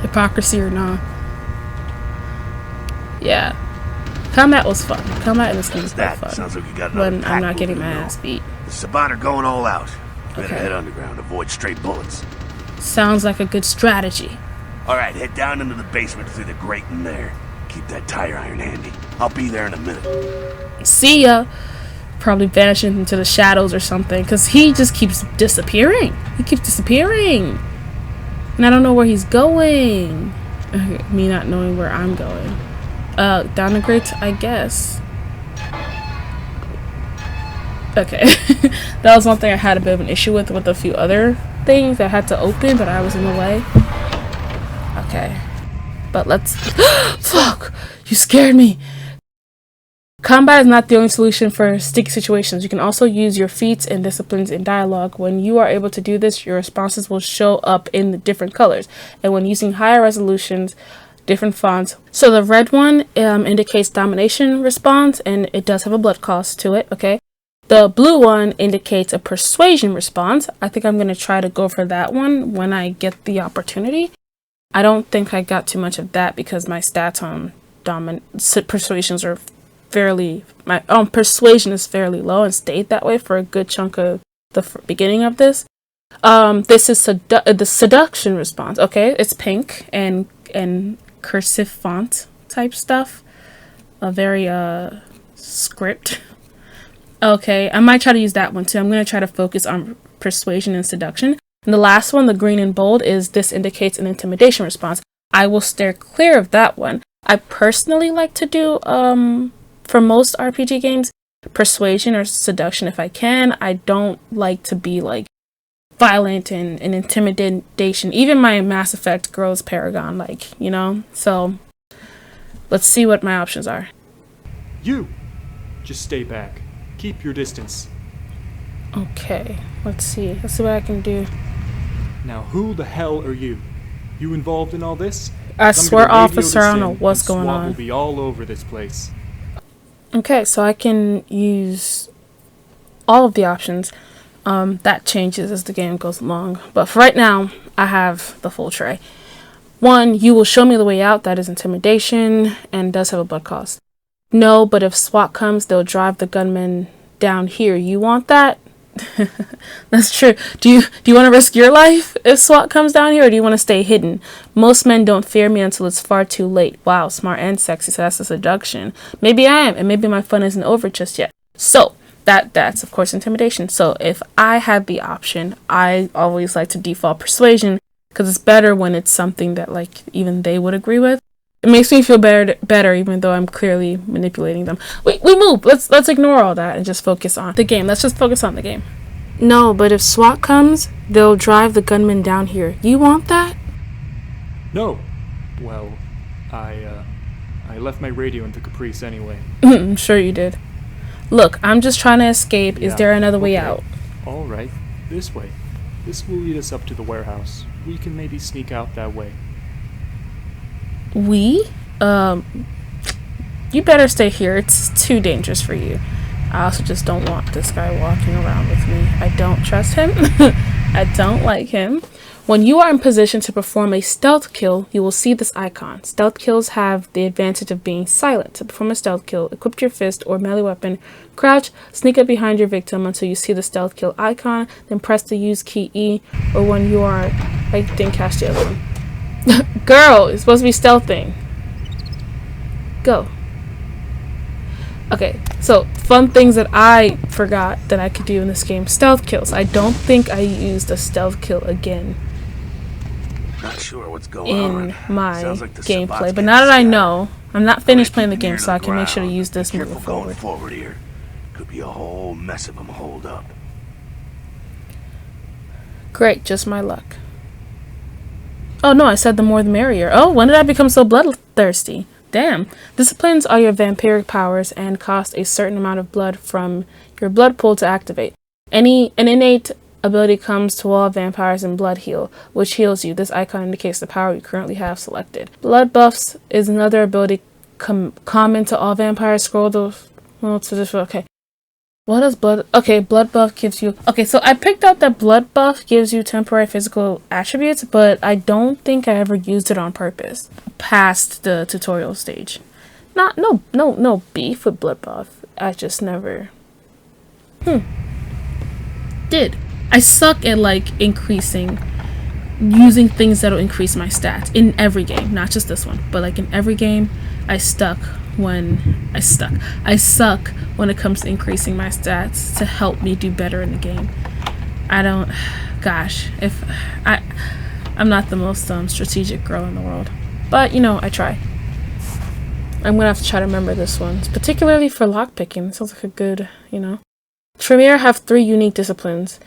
Hypocrisy or not? Yeah. Combat was fun. Combat in this game was quite fun. Sounds like you got when I'm not getting my ass beat. The Sabat are going all out. Better Okay. head underground. Avoid straight bullets. Sounds like a good strategy. All right, head down into the basement through the grate in there. Keep that tire iron handy. I'll be there in a minute. See ya. Probably vanishing into the shadows or something, because he just keeps disappearing. He keeps disappearing. And I don't know where he's going. Me not knowing where I'm going. Down the grate, I guess. Okay. That was one thing I had a bit of an issue with a few other things I had to open, but I was in the way. Okay. But let's... Fuck! You scared me! Combat is not the only solution for sticky situations. You can also use your feats and disciplines in dialogue. When you are able to do this, your responses will show up in the different colors. And when using higher resolutions, different fonts. So the red one indicates domination response, and it does have a blood cost to it, okay? The blue one indicates a persuasion response. I think I'm going to try to go for that one when I get the opportunity. I don't think I got too much of that because my stats on persuasions are fairly... My persuasion is fairly low and stayed that way for a good chunk of the beginning of this. This is the seduction response. Okay, it's pink and cursive font type stuff. A very script. Okay, I might try to use that one too. I'm going to try to focus on persuasion and seduction. And the last one, the green and bold, is this indicates an intimidation response. I will steer clear of that one. I personally like to do, for most RPG games, persuasion or seduction if I can. I don't like to be like violent and intimidation. Even my Mass Effect Girls Paragon, like, you know? So, let's see what my options are. You! Just stay back. Keep your distance. Okay, let's see. Let's see what I can do. Now, who the hell are you? You involved in all this? I swear, officer, I don't know what's going on. Will be all over this place. Okay, so I can use all of the options. That changes as the game goes along. But for right now, I have the full tray. 1, you will show me the way out. That is intimidation and does have a blood cost. No, but if SWAT comes, they'll drive the gunman down here. You want that? That's true. Do you want to risk your life if SWAT comes down here, or do you want to stay hidden? Most men don't fear me until it's far too late. Wow, smart and sexy, so that's a seduction. Maybe I am, and maybe my fun isn't over just yet. So, that's of course intimidation. So if I had the option, I always like to default persuasion, because it's better when it's something that like even they would agree with. It makes me feel better even though I'm clearly manipulating them. Wait, we move. Let's ignore all that and just focus on the game. Let's just focus on the game. No, but if SWAT comes, they'll drive the gunman down here. You want that? No. Well, I left my radio in the Caprice anyway. I'm sure you did. Look, I'm just trying to escape. Yeah, Is there another way okay. out? All right, this way. This will lead us up to the warehouse. We can maybe sneak out that way. You better stay here. It's too dangerous for you. I also just don't want this guy walking around with me. I don't trust him. I don't like him. When you are in position to perform a stealth kill, you will see this icon. Stealth kills have the advantage of being silent. To perform a stealth kill, equip your fist or melee weapon, crouch, sneak up behind your victim until you see the stealth kill icon, then press the use key E, or when you are... I didn't catch the other one. Girl, it's supposed to be stealthing. Go. Okay, so fun things that I forgot that I could do in this game. Stealth kills. I don't think I used a stealth kill again Not sure what's going on. in my Sounds like the gameplay. Sabat's But now that I getting know, I'm not finished playing the Keep your game, ear so I to can the make sure to ground. use this Be moving careful going forward. forward here. Could be a whole mess of them holed up. Great, just my luck. Oh no, I said the more the merrier. Oh, when did I become so bloodthirsty? Damn. Disciplines are your vampiric powers and cost a certain amount of blood from your blood pool to activate. An innate ability comes to all vampires in Blood Heal, which heals you. This icon indicates the power you currently have selected. Blood Buffs is another ability common to all vampires. Scroll the... Well, to this... Okay. What does blood... Okay, blood buff gives you... Okay, so I picked out that blood buff gives you temporary physical attributes, but I don't think I ever used it on purpose past the tutorial stage. No beef with blood buff. I just never... Did. I suck at, like, using things that'll increase my stats in every game. Not just this one, but, like, in every game, I suck when it comes to increasing my stats to help me do better in the game. I'm not the most strategic girl in the world, but you know, I try. I'm gonna have to try to remember this one, particularly for lockpicking. It sounds like a good, you know. Tremere have 3 unique disciplines.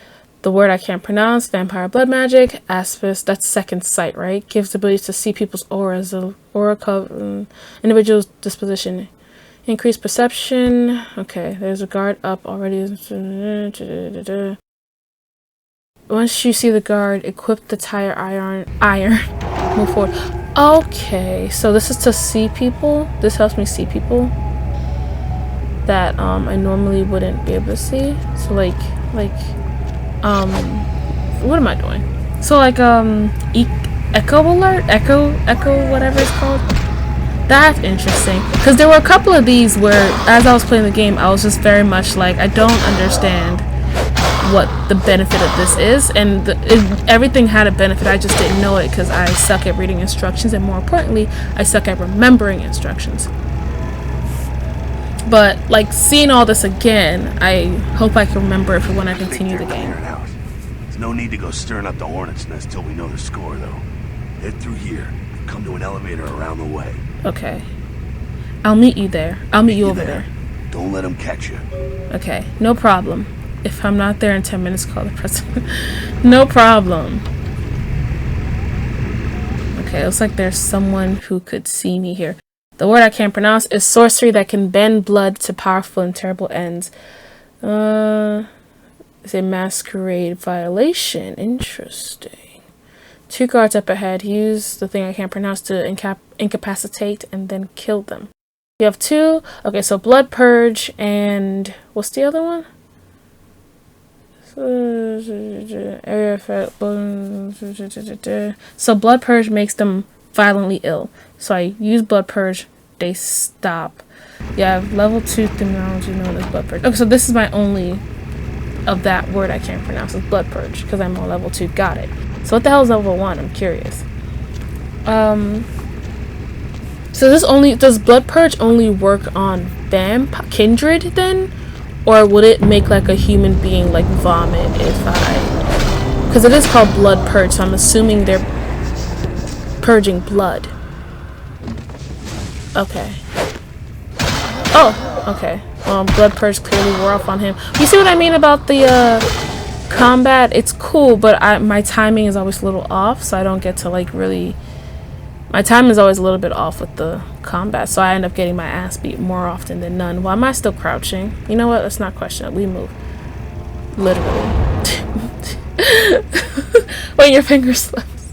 The word I can't pronounce, vampire blood magic, aspis, that's second sight, right? Gives the ability to see people's auras, aura cover, individual's disposition. Increased perception. Okay, there's a guard up already. Once you see the guard, equip the tire iron. Move forward. Okay, so this is to see people. This helps me see people that I normally wouldn't be able to see. So like what am I doing? So like echo alert, echo whatever it's called. That's interesting, because there were a couple of these where as I was playing the game I was just very much like, I don't understand what the benefit of this is, and everything had a benefit. I just didn't know it because I suck at reading instructions, and more importantly I suck at remembering instructions. But like seeing all this again, I hope I can remember it for when I continue the game. There's no need to go stirring up the hornet's nest till we know the score, though. Head through here. Come to an elevator around the way. Okay. I'll meet you there. I'll meet you over there. Don't let them catch you. Okay, no problem. If I'm not there in 10 minutes, call the president. No problem. Okay, looks like there's someone who could see me here. The word I can't pronounce is sorcery that can bend blood to powerful and terrible ends. It's a masquerade violation. Interesting. 2 guards up ahead. Use the thing I can't pronounce to incapacitate and then kill them. You have 2. Okay, so blood purge and what's the other one? Area effect. So blood purge makes them violently ill. So I use blood purge, they stop. You have level 2 technology known as blood purge. Okay, so this is my only of that word I can't pronounce, is blood purge, because I'm on level 2. Got it. So what the hell is level 1? I'm curious. So does blood purge only work on kindred then? Or would it make like a human being like vomit because it is called blood purge, so I'm assuming they're purging blood. Okay. Oh, okay. Blood purge clearly wore off on him. You see what I mean about the combat? It's cool, but my timing is always a little off, so I don't get to like really... My time is always a little bit off with the combat, so I end up getting my ass beat more often than none. Why am I still crouching? You know what? Let's not question it. We move. Literally. When your finger slips.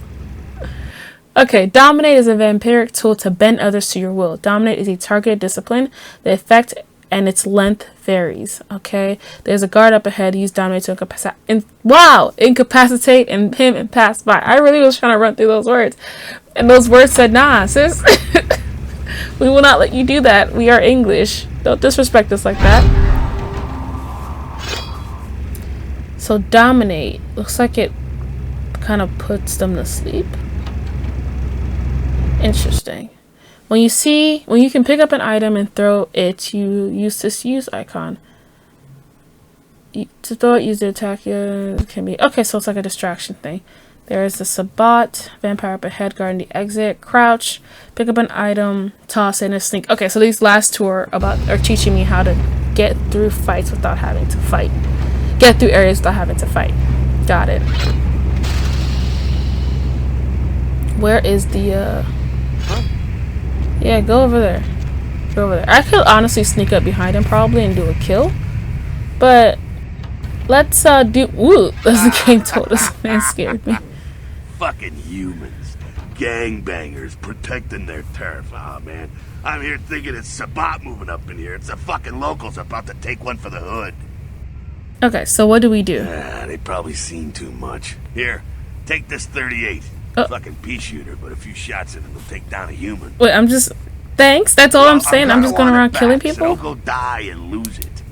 Okay, Dominate is a vampiric tool to bend others to your will. Dominate is a targeted discipline. The effect and its length varies. Okay, there's a guard up ahead. Use Dominate to incapacitate and pass by. I really was trying to run through those words, and those words said, "Nah, sis, we will not let you do that. We are English. Don't disrespect us like that." So Dominate looks like it kind of puts them to sleep. Interesting. When you can pick up an item and throw it, you use this use icon. To throw it, use the attack. It can be okay. So it's like a distraction thing. There is the Sabbat, vampire up ahead, guarding the exit. Crouch, pick up an item, toss it, and sneak. Okay, so these last 2 are teaching me how to get through fights without having to fight. Get through areas without having to fight. Got it. Where is the, yeah, go over there. Go over there. I could honestly sneak up behind him probably and do a kill. But let's do. Ooh, as the game told us. Man scared me. Fucking humans. Gangbangers protecting their turf. Oh man, I'm here thinking it's Sabat moving up in here. It's the fucking locals about to take one for the hood. Okay, so what do we do? Yeah, they probably seen too much. Here, take this 38. Fucking pea shooter, but a few shots in it will take down a human. Wait, I'm just. Thanks. That's all I'm saying. I'm just going around killing people. So don't go die and lose it.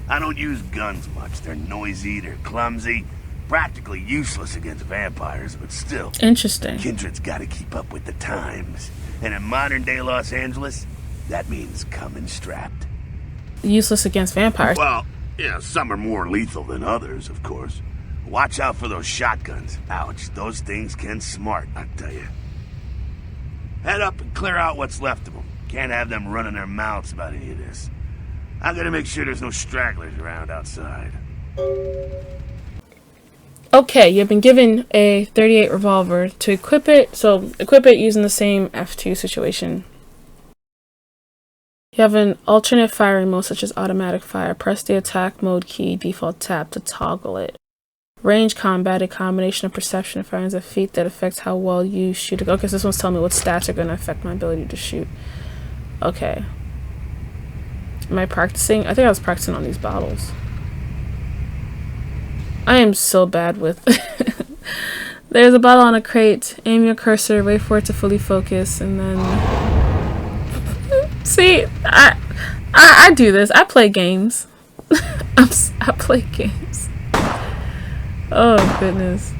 I don't use guns much. They're noisy. They're clumsy. Practically useless against vampires, but still. Interesting. Kindred's got to keep up with the times. And in modern-day Los Angeles, that means coming strapped. Useless against vampires. Well, yeah, some are more lethal than others, of course. Watch out for those shotguns. Ouch, those things can smart, I tell you. Head up and clear out what's left of them. Can't have them running their mouths about any of this. I gotta make sure there's no stragglers around outside. Okay, you've been given a 38 revolver to equip it. So equip it using the same F2 situation. You have an alternate firing mode such as automatic fire. Press the attack mode key default tab to toggle it. Range combat, a combination of perception and firing is a feat that affects how well you shoot. Okay, so this one's telling me what stats are going to affect my ability to shoot. Okay. Am I practicing? I think I was practicing on these bottles. I am so bad with... There's a bottle on a crate. Aim your cursor, wait for it to fully focus, and then... See, I do this. I play games. I play games. Oh, goodness.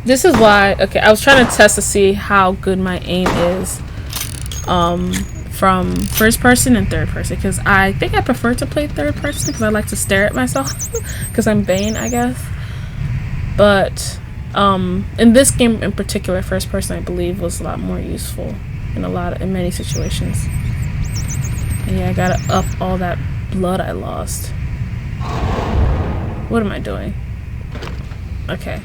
This is why... Okay, I was trying to test to see how good my aim is. From first person and third person, because I think I prefer to play third person because I like to stare at myself because I'm Bane, I guess. But in this game in particular, first person I believe was a lot more useful in many situations. And yeah, I gotta up all that blood I lost. What am I doing? Okay.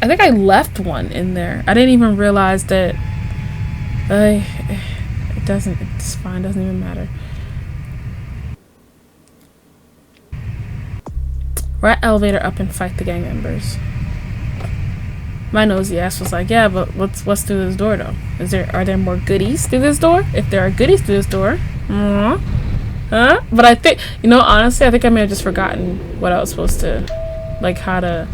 I think I left one in there. I didn't even realize that. It doesn't. It's fine. Doesn't even matter. Rat elevator up and fight the gang members. My nosy ass was like, yeah, but what's through this door though? Are there more goodies through this door? If there are goodies through this door, huh? But I think, honestly, I think I may have just forgotten what I was supposed to, like, how to.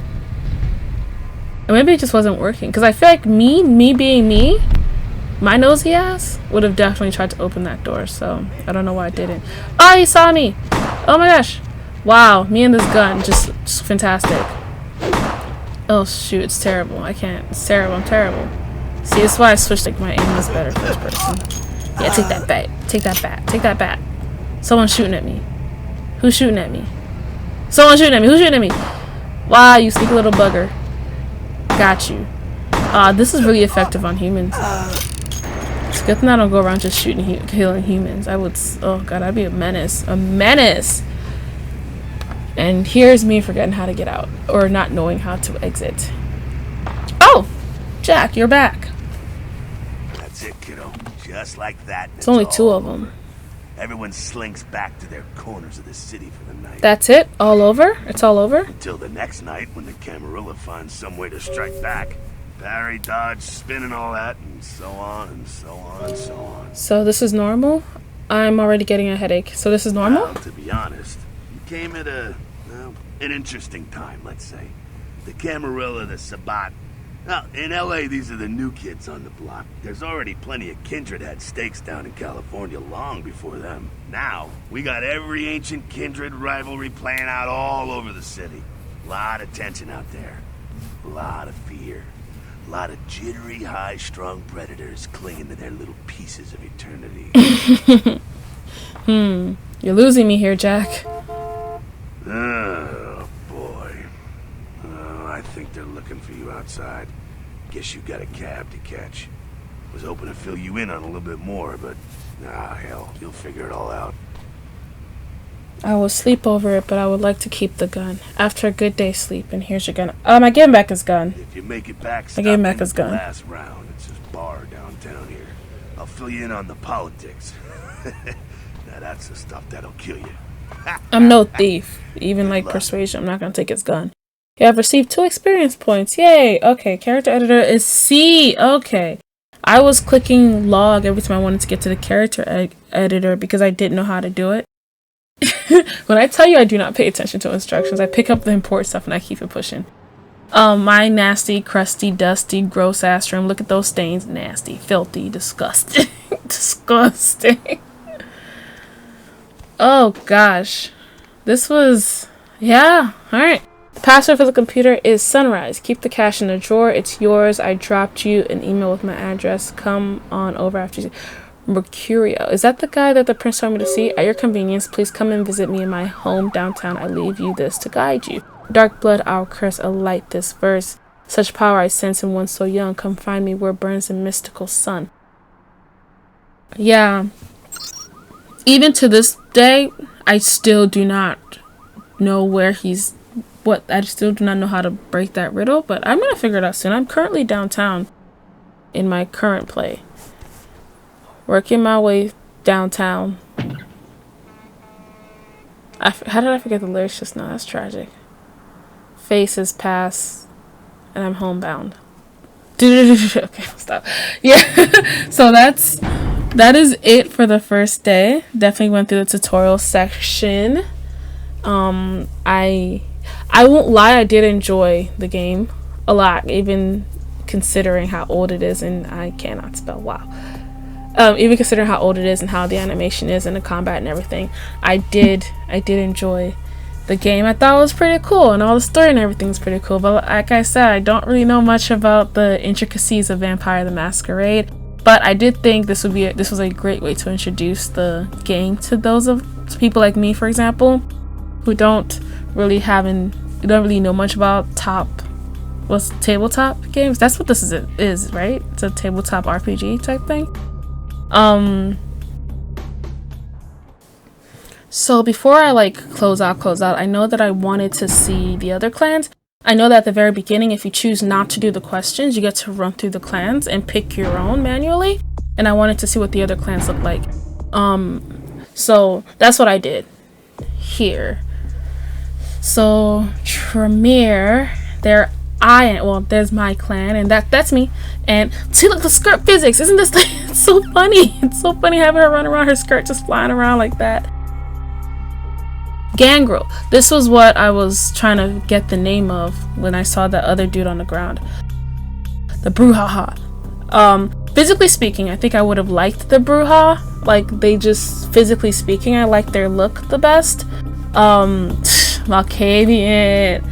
And maybe it just wasn't working. Because I feel like me being me, my nosy ass would have definitely tried to open that door. So I don't know why I didn't. Oh, he saw me. Oh my gosh. Wow. Me and this gun. Just fantastic. Oh shoot. It's terrible. I can't. It's terrible. I'm terrible. See, that's why I switched. Like, my aim is better first person. Yeah, take that bat. Take that bat. Take that bat. Someone's shooting at me. Who's shooting at me? Someone's shooting at me. Who's shooting at me? Wow, you sneaky little bugger. Got you. This is really effective on humans. It's a good thing I don't go around just killing humans. I would, oh god, I'd be a menace. A menace! And here's me forgetting how to get out. Or not knowing how to exit. Oh! Jack, you're back. That's it, kiddo. Just like that. It's only two of them. Everyone slinks back to their corners of the city for the night. That's it? All over? It's all over? Until the next night when the Camarilla finds some way to strike back. Parry, dodge, spin and all that, and so on and so on and so on. So this is normal? I'm already getting a headache. So this is normal? Well, to be honest, you came at an interesting time, let's say. The Camarilla, the Sabat. Now, in LA, these are the new kids on the block. There's already plenty of Kindred had stakes down in California long before them. Now, we got every ancient Kindred rivalry playing out all over the city. A lot of tension out there. A lot of fear. A lot of jittery, high-strung predators clinging to their little pieces of eternity. You're losing me here, Jack. Oh, boy. I think they're looking for you outside. Guess you got a cab to catch. Was hoping to fill you in on a little bit more, but nah, hell, you'll figure it all out. I will sleep over it, but I would like to keep the gun. After a good day's sleep, and here's your gun. I gave him back his gun. If you make it back, I gave him back his the gun. last round. It's his bar downtown here. I'll fill you in on the politics. Now that's the stuff that'll kill you. I'm no thief. Even like persuasion, I'm not gonna take his gun. You have received 2 experience points. Yay! Okay, character editor is C. Okay. I was clicking log every time I wanted to get to the character editor because I didn't know how to do it. When I tell you I do not pay attention to instructions, I pick up the important stuff and I keep it pushing. My nasty, crusty, dusty, gross ass room. Look at those stains. Nasty, filthy, disgusting. Disgusting. Oh gosh. This was... yeah, alright. The password for the computer is Sunrise. Keep the cash in the drawer. It's yours. I dropped you an email with my address. Come on over after you... Mercurio. Is that the guy that the prince told me to see? At your convenience, please come and visit me in my home downtown. I leave you this to guide you. Dark blood, our curse, alight this verse. Such power I sense in one so young. Come find me where burns a mystical sun. Yeah. Even to this day, I still do not know where he's... what? I still do not know how to break that riddle, but I'm gonna figure it out soon. I'm currently downtown in my current play. Working my way downtown. How did I forget the lyrics just now? That's tragic. Faces pass, and I'm homebound. Okay, stop. Yeah, so that is it for the first day. Definitely went through the tutorial section. I won't lie, I did enjoy the game a lot, even considering how old it is, and I cannot spell wow. Even considering how old it is and how the animation is and the combat and everything, I did enjoy the game. I thought it was pretty cool, and all the story and everything's pretty cool. But like I said, I don't really know much about the intricacies of Vampire the Masquerade. But I did think this was a great way to introduce the game to to people like me, for example, who don't really know much about tabletop games. That's what this is, right? It's a tabletop RPG type thing. So before I close out, I know that I wanted to see the other clans. I know that at the very beginning, if you choose not to do the questions, you get to run through the clans and pick your own manually. And I wanted to see what the other clans look like. So that's what I did here. So Tremere, there's my clan, and that's me. And see, look, the skirt physics, isn't this it's so funny? It's so funny having her run around, her skirt just flying around like that. Gangrel, this was what I was trying to get the name of when I saw that other dude on the ground. The Brouhaha. Physically speaking, I think I would have liked the Brouhaha. Physically speaking, I like their look the best. Malkavian.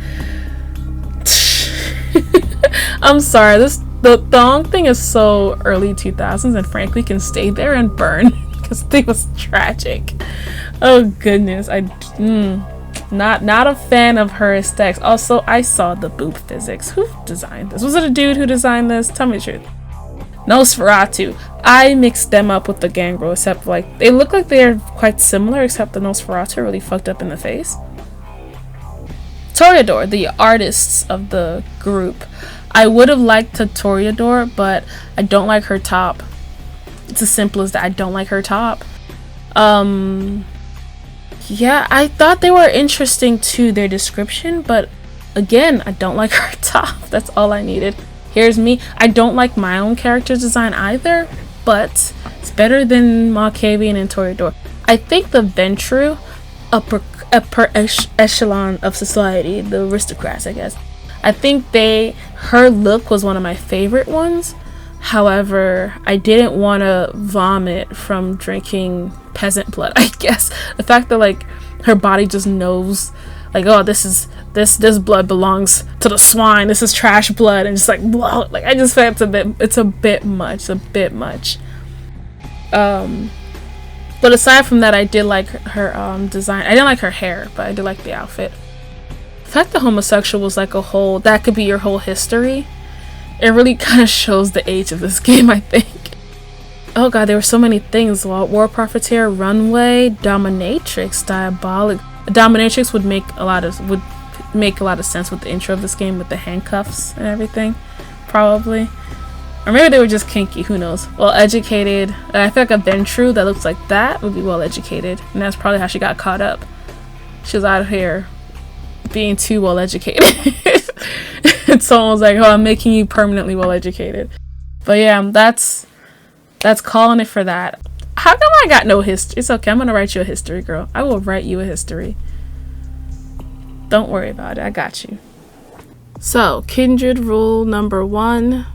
I'm sorry, the thong thing is so early 2000s, and frankly can stay there and burn because it was tragic. Oh goodness, not a fan of her aesthetics. Also, I saw the boob physics. Who designed this? Was it a dude who designed this? Tell me the truth. Nosferatu. I mixed them up with the Gangrel, except they look like they're quite similar, except the Nosferatu really fucked up in the face. Toreador, the artists of the group. I would have liked a Toreador, but I don't like her top. It's as simple as that. I don't like her top. Yeah, I thought they were interesting to their description, but again, I don't like her top. That's all I needed. Here's me. I don't like my own character design either, but it's better than Malkavian and Toreador. I think the Ventru, upper echelon of society, the aristocrats, I guess. I think her look was one of my favorite ones. However, I didn't want to vomit from drinking peasant blood, I guess. The fact that her body just knows oh, this blood belongs to the swine, this is trash blood, and just blah, I just felt it's a bit much. But aside from that, I did like her design. I didn't like her hair, but I did like the outfit. The fact that homosexual was like that could be your whole history, it really kind of shows the age of this game, I think. Oh god, there were so many things. War Profiteer, Runway, Dominatrix, Diabolic. Dominatrix would make a lot of sense with the intro of this game, with the handcuffs and everything, probably. Or maybe they were just kinky, who knows. Well educated. I feel like a Ventrue that looks like that would be well educated, and that's probably how she got caught up. She was out here being too well educated. And someone was like, oh, I'm making you permanently well educated. But yeah, that's calling it for that. How come I got no history? It's okay, I'm gonna write you a history, girl. I will write you a history. Don't worry about it, I got you. So, Kindred rule number 1.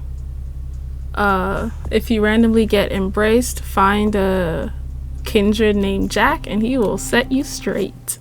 If you randomly get embraced, find a kindred named Jack and he will set you straight.